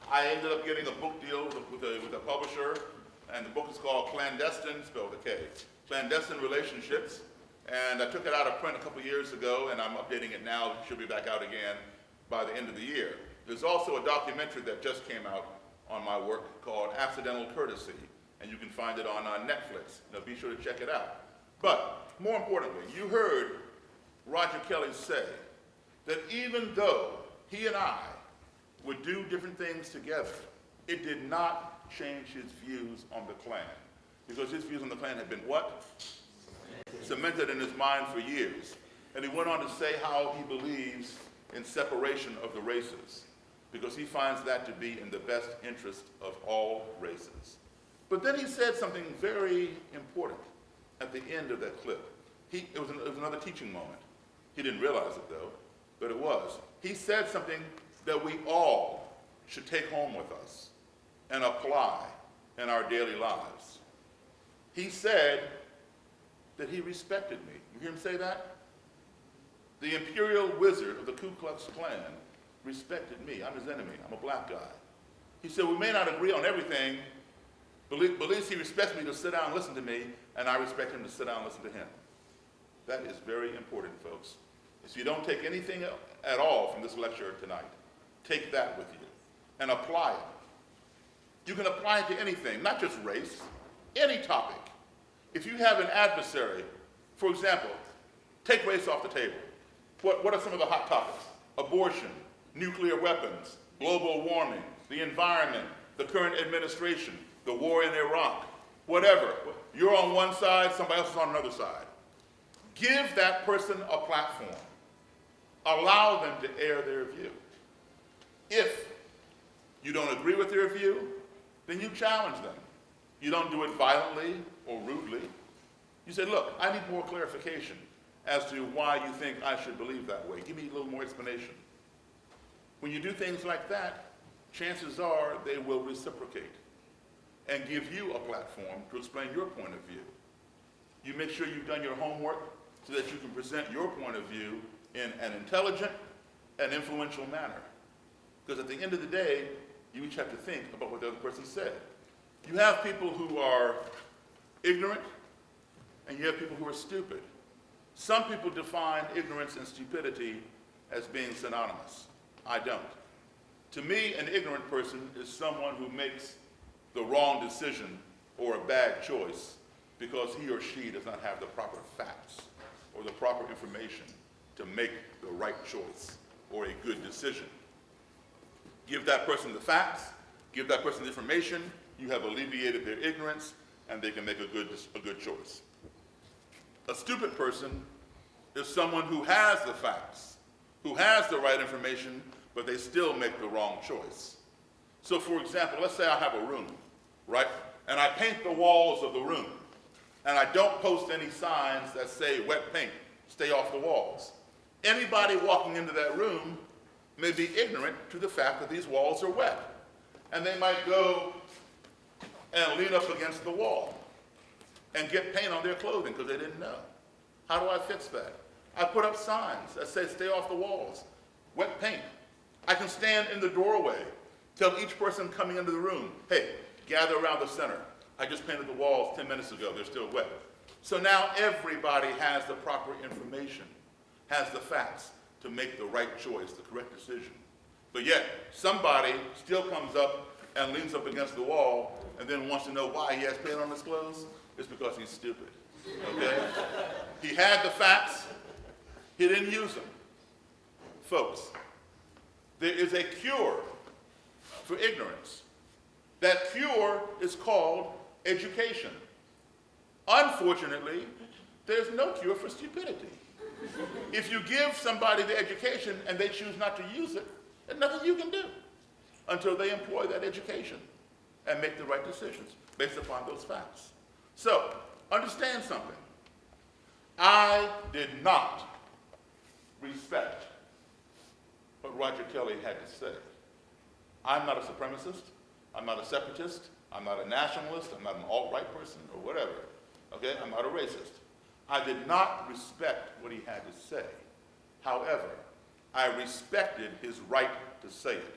I ended up getting a book deal with a publisher, and the book is called Clandestine, spelled with a K, Clandestine Relationships, and I took it out of print a couple years ago, and I'm updating it now. It should be back out again by the end of the year. There's also a documentary that just came out on my work called Accidental Courtesy, and you can find it on Netflix. Be sure to check it out. But more importantly, you heard Roger Kelly say that even though he and I would do different things together, it did not change his views on the Klan. Because his views on the Klan had been what? Cemented in his mind for years. And he went on to say how he believes in separation of the races, because he finds that to be in the best interest of all races. But then he said something very important at the end of that clip. It was another teaching moment. He didn't realize it though, but it was. He said something that we all should take home with us and apply in our daily lives. He said that he respected me. You hear him say that? The imperial wizard of the Ku Klux Klan respected me. I'm his enemy. I'm a black guy. He said, we may not agree on everything, but at least he respects me to sit down and listen to me, and I respect him to sit down and listen to him. That is very important, folks. If you don't take anything at all from this lecture tonight, take that with you and apply it. You can apply it to anything, not just race, any topic. If you have an adversary, for example, take race off the table. What are some of the hot topics? Abortion, nuclear weapons, global warming, the environment, the current administration, the war in Iraq, whatever. You're on one side, somebody else is on another side. Give that person a platform. Allow them to air their view. If you don't agree with their view, then you challenge them. You don't do it violently or rudely. You say, look, I need more clarification as to why you think I should believe that way. Give me a little more explanation. When you do things like that, chances are they will reciprocate and give you a platform to explain your point of view. You make sure you've done your homework so that you can present your point of view in an intelligent and influential manner. Because at the end of the day, you each have to think about what the other person said. You have people who are ignorant, and you have people who are stupid. Some people define ignorance and stupidity as being synonymous. I don't. To me, an ignorant person is someone who makes the wrong decision or a bad choice because he or she does not have the proper facts or the proper information to make the right choice or a good decision. Give that person the facts, give that person the information, you have alleviated their ignorance, and they can make a good choice. A stupid person is someone who has the facts, who has the right information, but they still make the wrong choice. So for example, let's say I have a room, right? and I paint the walls of the room, and I don't post any signs that say wet paint, stay off the walls, anybody walking into that room may be ignorant to the fact that these walls are wet. And they might go and lean up against the wall and get paint on their clothing because they didn't know. How do I fix that? I put up signs that say stay off the walls, wet paint. I can stand in the doorway, tell each person coming into the room, hey, gather around the center. I just painted the walls 10 minutes ago, they're still wet. So now everybody has the proper information, has the facts to make the right choice, the correct decision. But yet, somebody still comes up and leans up against the wall and then wants to know why he has paint on his clothes. It's because he's stupid, okay? He had the facts, he didn't use them. Folks, there is a cure for ignorance. That cure is called education. Unfortunately, there's no cure for stupidity. If you give somebody the education and they choose not to use it, there's nothing you can do until they employ that education and make the right decisions based upon those facts. So, understand something. I did not respect what Roger Kelly had to say. I'm not a supremacist, I'm not a separatist, I'm not a nationalist, I'm not an alt-right person or whatever, okay? I'm not a racist. I did not respect what he had to say. However, I respected his right to say it.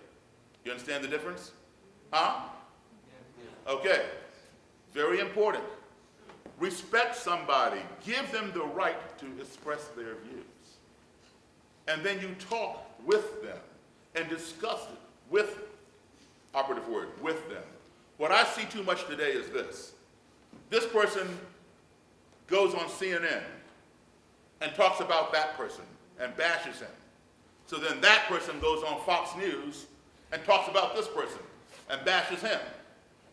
You understand the difference? Huh? Okay. Very important. Respect somebody. Give them the right to express their views. And then you talk with them and discuss it with, operative word, with them. What I see too much today is this. This person goes on CNN and talks about that person and bashes him. So then that person goes on Fox News and talks about this person and bashes him.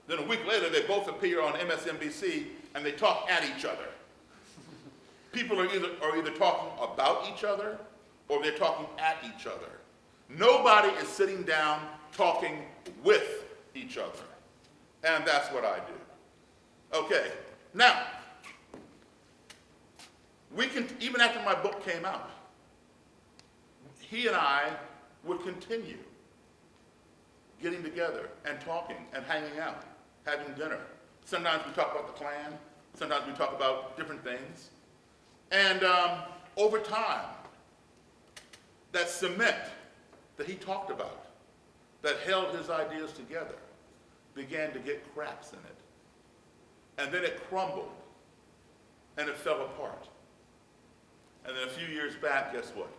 Then a week later, they both appear on MSNBC and they talk at each other. People are either talking about each other or they're talking at each other. Nobody is sitting down talking with each other. And that's what I do. Okay, now, we can, even after my book came out, he and I would continue getting together and talking and hanging out, having dinner. Sometimes we talk about the Klan, sometimes we talk about different things. And over time, that cement that he talked about, that held his ideas together, began to get cracks in it. And then it crumbled, and it fell apart. And then a few years back, guess what?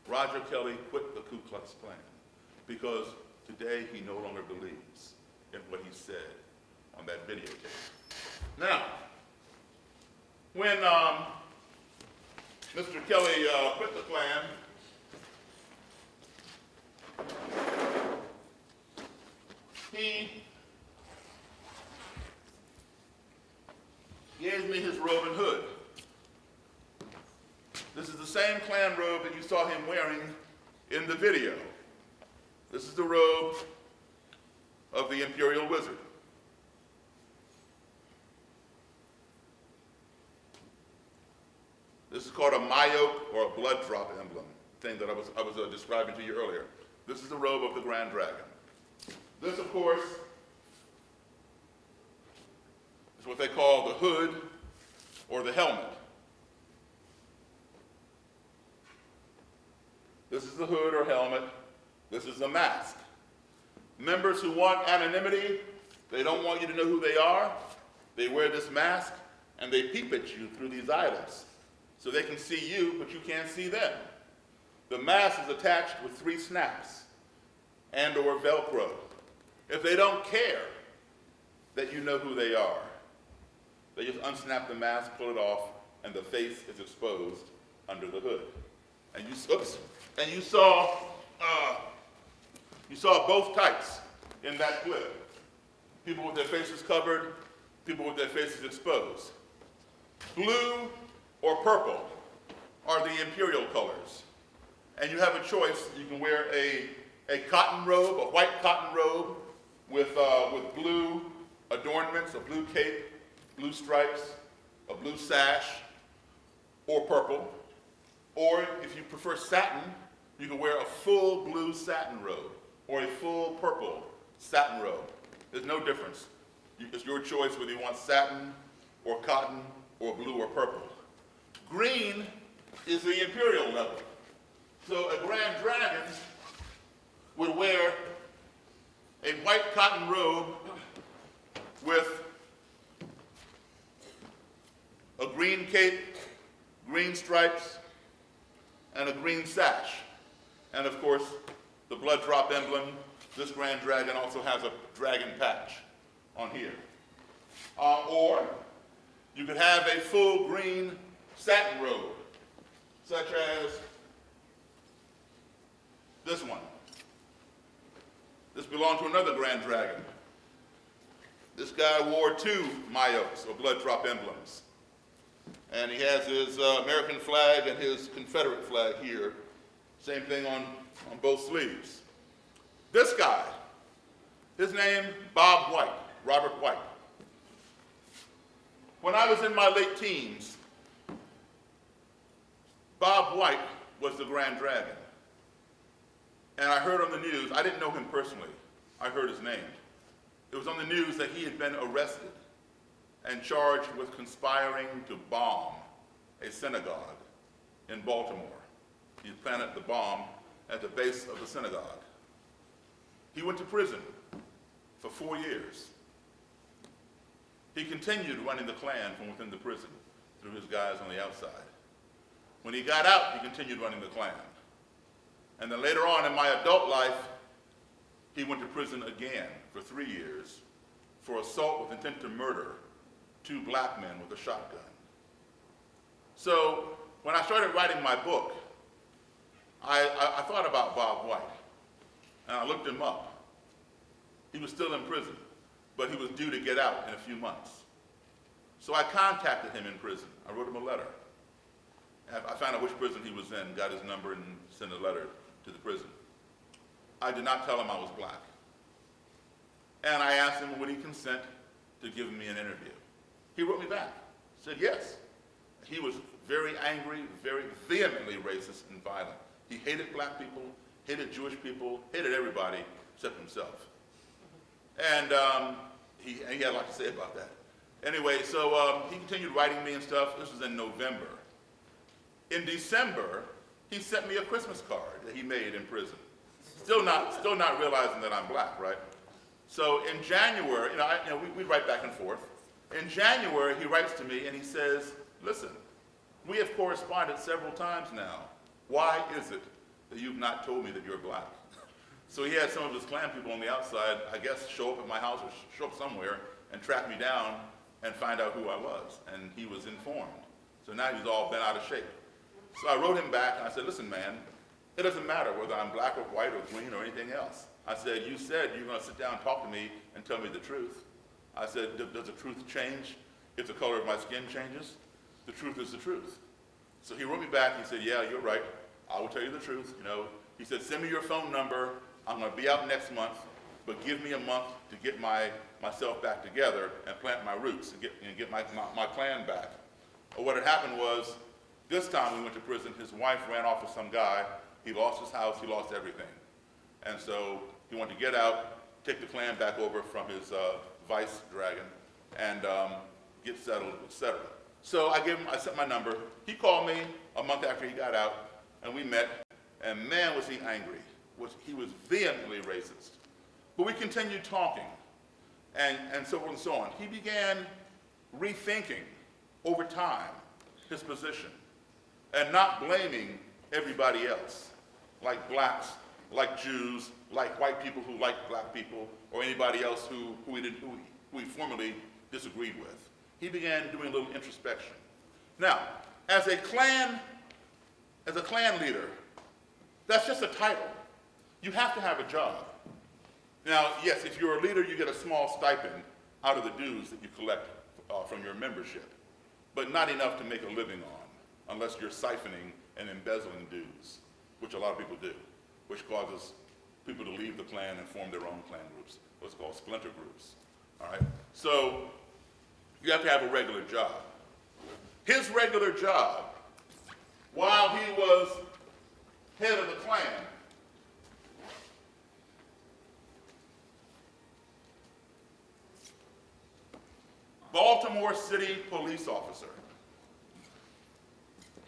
Roger Kelly quit the Ku Klux Klan because today he no longer believes in what he said on that videotape. Now, when Mr. Kelly quit the Klan, he gave me his robe and hood. This is the same Klan robe that you saw him wearing in the video. This is the robe of the Imperial Wizard. This is called a Mayoke or a blood drop emblem, thing that I was describing to you earlier. This is the robe of the Grand Dragon. This, of course, is what they call the hood or the helmet. This is the hood or helmet. This is the mask. Members who want anonymity, they don't want you to know who they are, they wear this mask and they peep at you through these idols. So they can see you, but you can't see them. The mask is attached with 3 snaps and or Velcro. If they don't care that you know who they are, they just unsnap the mask, pull it off, and the face is exposed under the hood. And you saw both types in that clip. People with their faces covered, people with their faces exposed. Blue or purple are the imperial colors. And you have a choice. You can wear a cotton robe, a white cotton robe with blue adornments, a blue cape, blue stripes, a blue sash, or purple. Or if you prefer satin, you can wear a full blue satin robe or a full purple satin robe. There's no difference. It's your choice whether you want satin or cotton or blue or purple. Green is the imperial level. So a Grand Dragon would wear a white cotton robe with a green cape, green stripes, and a green sash. And of course, the blood drop emblem. This Grand Dragon also has a dragon patch on here. Or you could have a full green satin robe, such as this one. This belonged to another Grand Dragon. This guy wore 2 mayos, or blood drop emblems. And he has his American flag and his Confederate flag here. Same thing on both sleeves. This guy, his name, Bob White, Robert White. When I was in my late teens, Bob White was the Grand Dragon. And I heard on the news, I didn't know him personally, I heard his name. It was on the news that he had been arrested and charged with conspiring to bomb a synagogue in Baltimore. He planted the bomb at the base of the synagogue. He went to prison for 4 years. He continued running the Klan from within the prison through his guys on the outside. When he got out, he continued running the Klan. And then later on in my adult life, he went to prison again for 3 years for assault with intent to murder 2 black men with a shotgun. So when I started writing my book, I thought about Bob White, and I looked him up. He was still in prison, but he was due to get out in a few months. So I contacted him in prison. I wrote him a letter. I found out which prison he was in, got his number, and sent a letter to the prison. I did not tell him I was black. And I asked him, would he consent to giving me an interview? He wrote me back, said yes. He was very angry, very vehemently racist and violent. He hated black people, hated Jewish people, hated everybody except himself. And he had a lot to say about that. Anyway, so he continued writing me and stuff. This was in November. In December, he sent me a Christmas card that he made in prison. Still not realizing that I'm black, right? So in January, we write back and forth. In January, he writes to me and he says, listen, we have corresponded several times now. Why is it that you've not told me that you're black? So he had some of his Klan people on the outside, I guess, show up at my house or show up somewhere and track me down and find out who I was. And he was informed. So now he's all bent out of shape. So I wrote him back and I said, listen, man, it doesn't matter whether I'm black or white or green or anything else. I said, you said you're going to sit down and talk to me and tell me the truth. I said, does the truth change if the color of my skin changes? The truth is the truth. So he wrote me back and he said, yeah, you're right. I will tell you the truth. He said, send me your phone number. I'm going to be out next month, but give me a month to get myself back together and plant my roots and get my Klan back. But what had happened was, this time we went to prison, his wife ran off with some guy. He lost his house, he lost everything. And so he wanted to get out, take the Klan back over from his vice dragon, and get settled, etc. So I sent my number. He called me a month after he got out, and we met, and man was he angry. He was vehemently racist. But we continued talking, and so on and so on. He began rethinking over time his position and not blaming everybody else, like blacks, like Jews, like white people who like black people, or anybody else who he formerly disagreed with. He began doing a little introspection. Now, as a Klan leader, that's just a title. You have to have a job. Now, yes, if you're a leader, you get a small stipend out of the dues that you collect from your membership, but not enough to make a living on, unless you're siphoning and embezzling dues, which a lot of people do, which causes people to leave the Klan and form their own Klan groups, what's called splinter groups, all right? So you have to have a regular job. His regular job, while he was head of the Klan, Baltimore City police officer.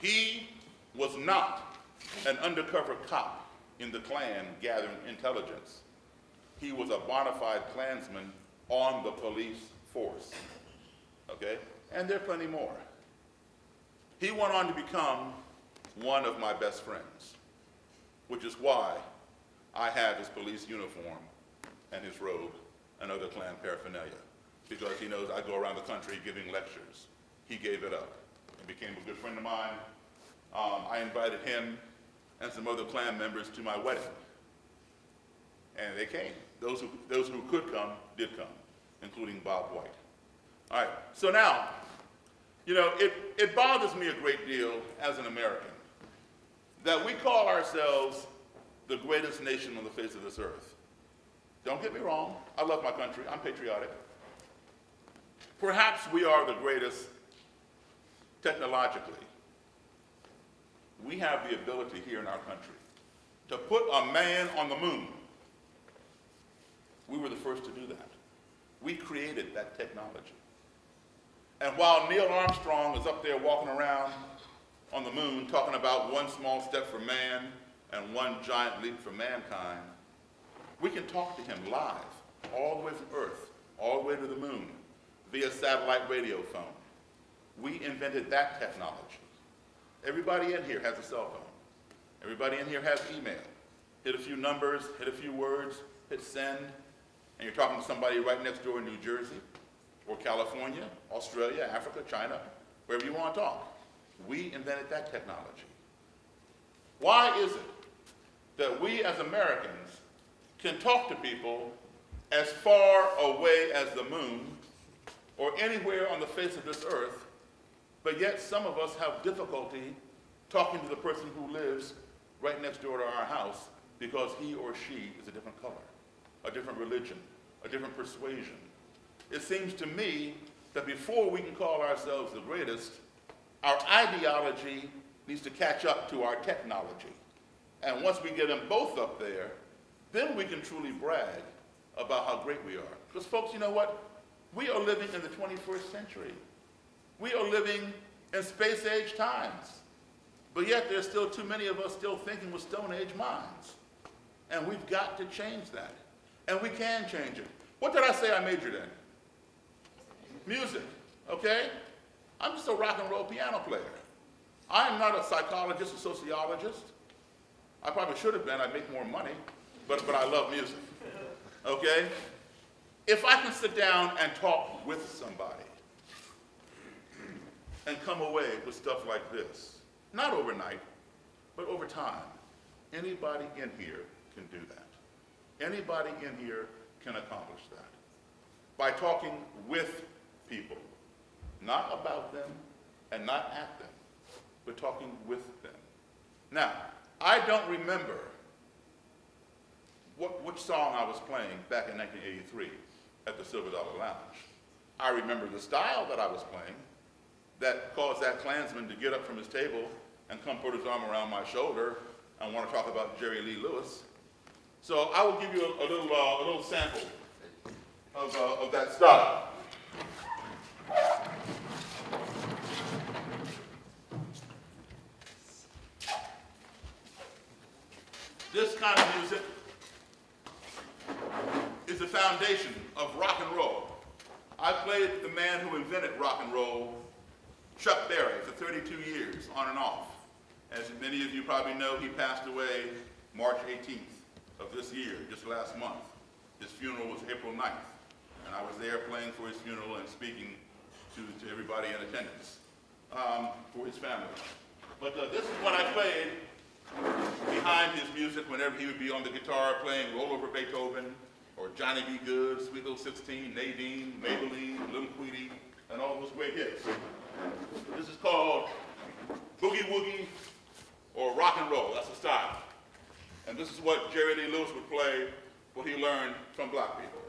He was not an undercover cop in the Klan gathering intelligence. He was a bona fide Klansman on the police force. Okay? And there are plenty more. He went on to become one of my best friends, which is why I have his police uniform and his robe and other Klan paraphernalia, because he knows I go around the country giving lectures. He gave it up and became a good friend of mine. I invited him and some other Klan members to my wedding, and they came. Those who could come did come, including Bob White. All right, so now, you know, it bothers me a great deal as an American that we call ourselves the greatest nation on the face of this earth. Don't get me wrong, I love my country, I'm patriotic. Perhaps we are the greatest technologically. We have the ability here in our country to put a man on the moon. We were the first to do that. We created that technology. And while Neil Armstrong is up there walking around on the moon talking about one small step for man and one giant leap for mankind, we can talk to him live, all the way from Earth, all the way to the moon, via satellite radio phone. We invented that technology. Everybody in here has a cell phone. Everybody in here has email. Hit a few numbers, hit a few words, hit send, and you're talking to somebody right next door in New Jersey, or California, Australia, Africa, China, wherever you want to talk. We invented that technology. Why is it that we as Americans can talk to people as far away as the moon or anywhere on the face of this earth, but yet some of us have difficulty talking to the person who lives right next door to our house because he or she is a different color, a different religion, a different persuasion? It seems to me that before we can call ourselves the greatest, our ideology needs to catch up to our technology. And once we get them both up there, then we can truly brag about how great we are. Because folks, you know what? We are living in the 21st century. We are living in space age times. But yet there's still too many of us still thinking with Stone Age minds. And we've got to change that. And we can change it. What did I say I majored in? Music, okay? I'm just a rock and roll piano player. I am not a psychologist or sociologist. I probably should have been, I'd make more money, but I love music, okay? If I can sit down and talk with somebody and come away with stuff like this, not overnight, but over time, anybody in here can do that. Anybody in here can accomplish that. By talking with people, not about them and not at them, but talking with them. Now, I don't remember which song I was playing back in 1983 at the Silver Dollar Lounge. I remember the style that I was playing that caused that Klansman to get up from his table and come put his arm around my shoulder and want to talk about Jerry Lee Lewis. So I will give you a little sample of that style. This kind of music is the foundation of rock and roll. I played the man who invented rock and roll, Chuck Berry, for 32 years, on and off. As many of you probably know, he passed away March 18th of this year, just last month. His funeral was April 9th, and I was there playing for his funeral and speaking to everybody in attendance for his family. But this is what I played behind his music whenever he would be on the guitar playing Roll Over Beethoven, or Johnny B. Good, Sweet Little 16, Nadine, Maybelline, Little Queenie, and all those great hits. This is called Boogie Woogie or rock and roll. That's the style. And this is what Jerry Lee Lewis would play, what he learned from black people.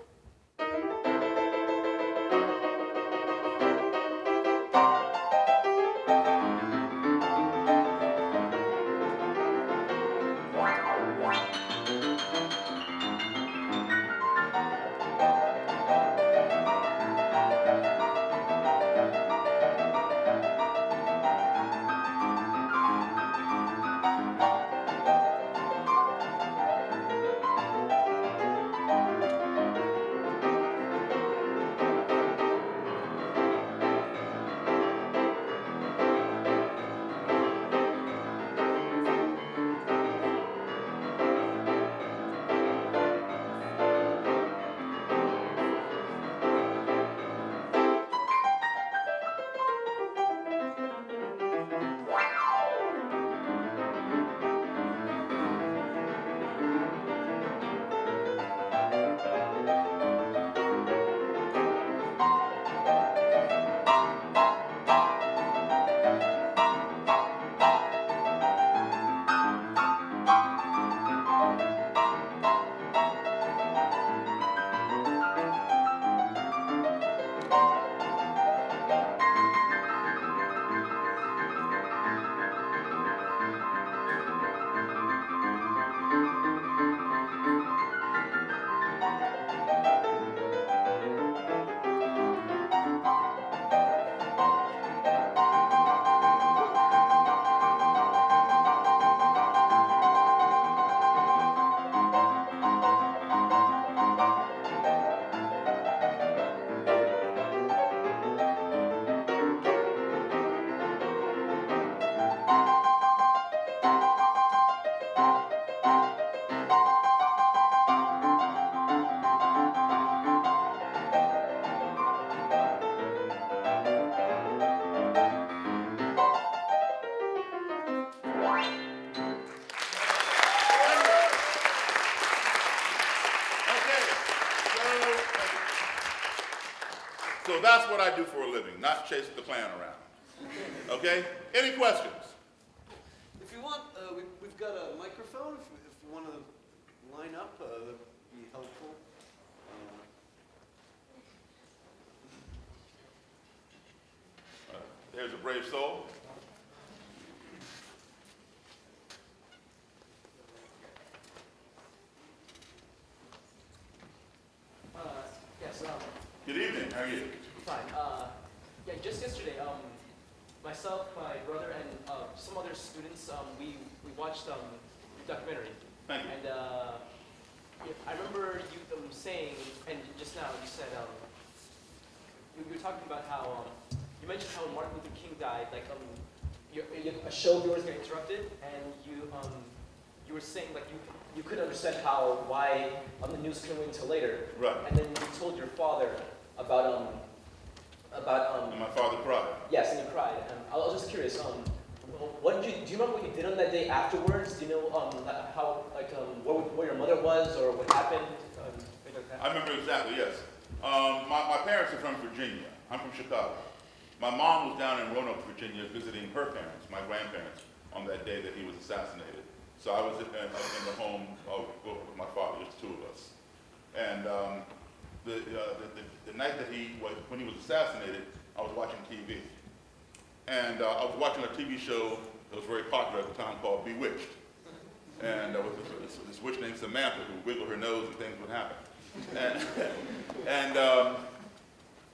So that's what I do for a living, not chase the Klan around. Okay? Any questions? If you want, we've got a microphone. If you want to line up, that'd be helpful. There's a brave soul. Yes, Good evening. How are you? fine. Yeah, just yesterday, myself, my brother, and some other students, we watched your documentary. Thank you. And yeah, I remember you saying, and just now you said, you were talking about how, you mentioned how Martin Luther King died, like a show of yours got interrupted, and you were saying like you couldn't understand why the news couldn't wait until later. Right. And then you told your father about And my father cried. yes, and you cried. And I was just curious. What did do you remember what you did on that day afterwards? Do you know how where your mother was or what happened? I remember exactly, yes. My parents are from Virginia. I'm from Chicago. My mom was down in Roanoke, Virginia, visiting her parents, my grandparents, on that day that he was assassinated. So I was in the home with my father, just two of us. And the night that when he was assassinated, I was watching TV. And I was watching a TV show that was very popular at the time called Bewitched. And there was this witch named Samantha who wiggled her nose and things would happen. And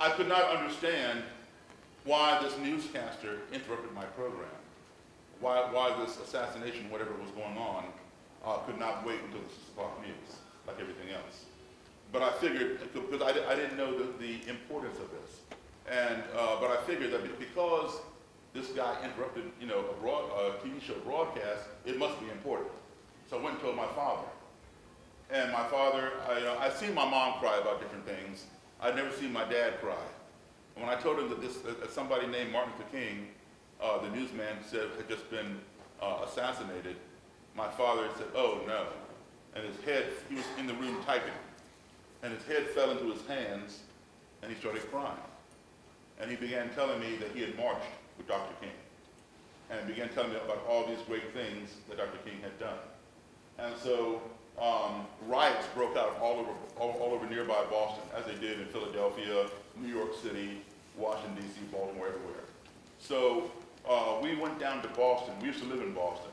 I could not understand why this newscaster interrupted my program. Why this assassination, whatever was going on, could not wait until the 6 o'clock news, like everything else. But I figured, because I didn't know the importance of this, and but I figured that because this guy interrupted, a TV show broadcast, it must be important. So I went and told my father. And my father, I'd seen my mom cry about different things. I'd never seen my dad cry. And when I told him that somebody named Martin Luther King, the newsman said had just been assassinated, my father said, "Oh no." And his head, he was in the room typing, and his head fell into his hands, and he started crying. And he began telling me that he had marched with Dr. King, and began telling me about all these great things that Dr. King had done. And so riots broke out all over nearby Boston, as they did in Philadelphia, New York City, Washington, D.C., Baltimore, everywhere. So we went down to Boston. We used to live in Boston,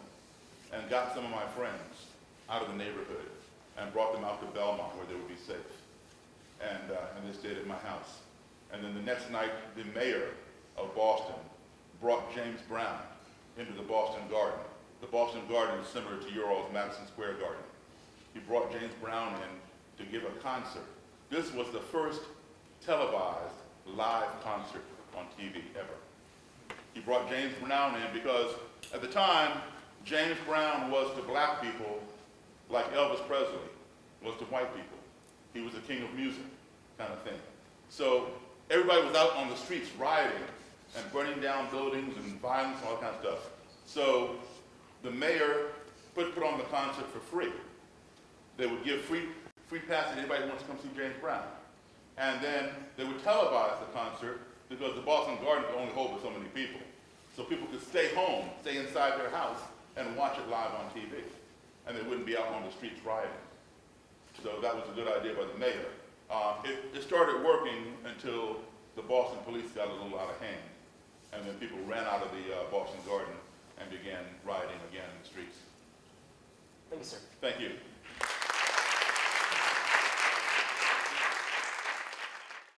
and got some of my friends out of the neighborhood and brought them out to Belmont where they would be safe. And they stayed at my house. And then the next night, the mayor of Boston brought James Brown into the Boston Garden. The Boston Garden is similar to your all's Madison Square Garden. He brought James Brown in to give a concert. This was the first televised live concert on TV ever. He brought James Brown in because at the time, James Brown was to black people like Elvis Presley was to white people. He was the king of music, kind of thing. So everybody was out on the streets rioting and burning down buildings and violence and all kinds of stuff. So the mayor put on the concert for free. They would give free pass to anybody who wants to come see James Brown. And then they would televise the concert because the Boston Garden could only hold so many people. So people could stay home, stay inside their house, and watch it live on TV. And they wouldn't be out on the streets rioting. So that was a good idea by the mayor. It started working until the Boston police got a little out of hand. And then people ran out of the Boston Garden and began rioting again in the streets. Thank you, sir. Thank you.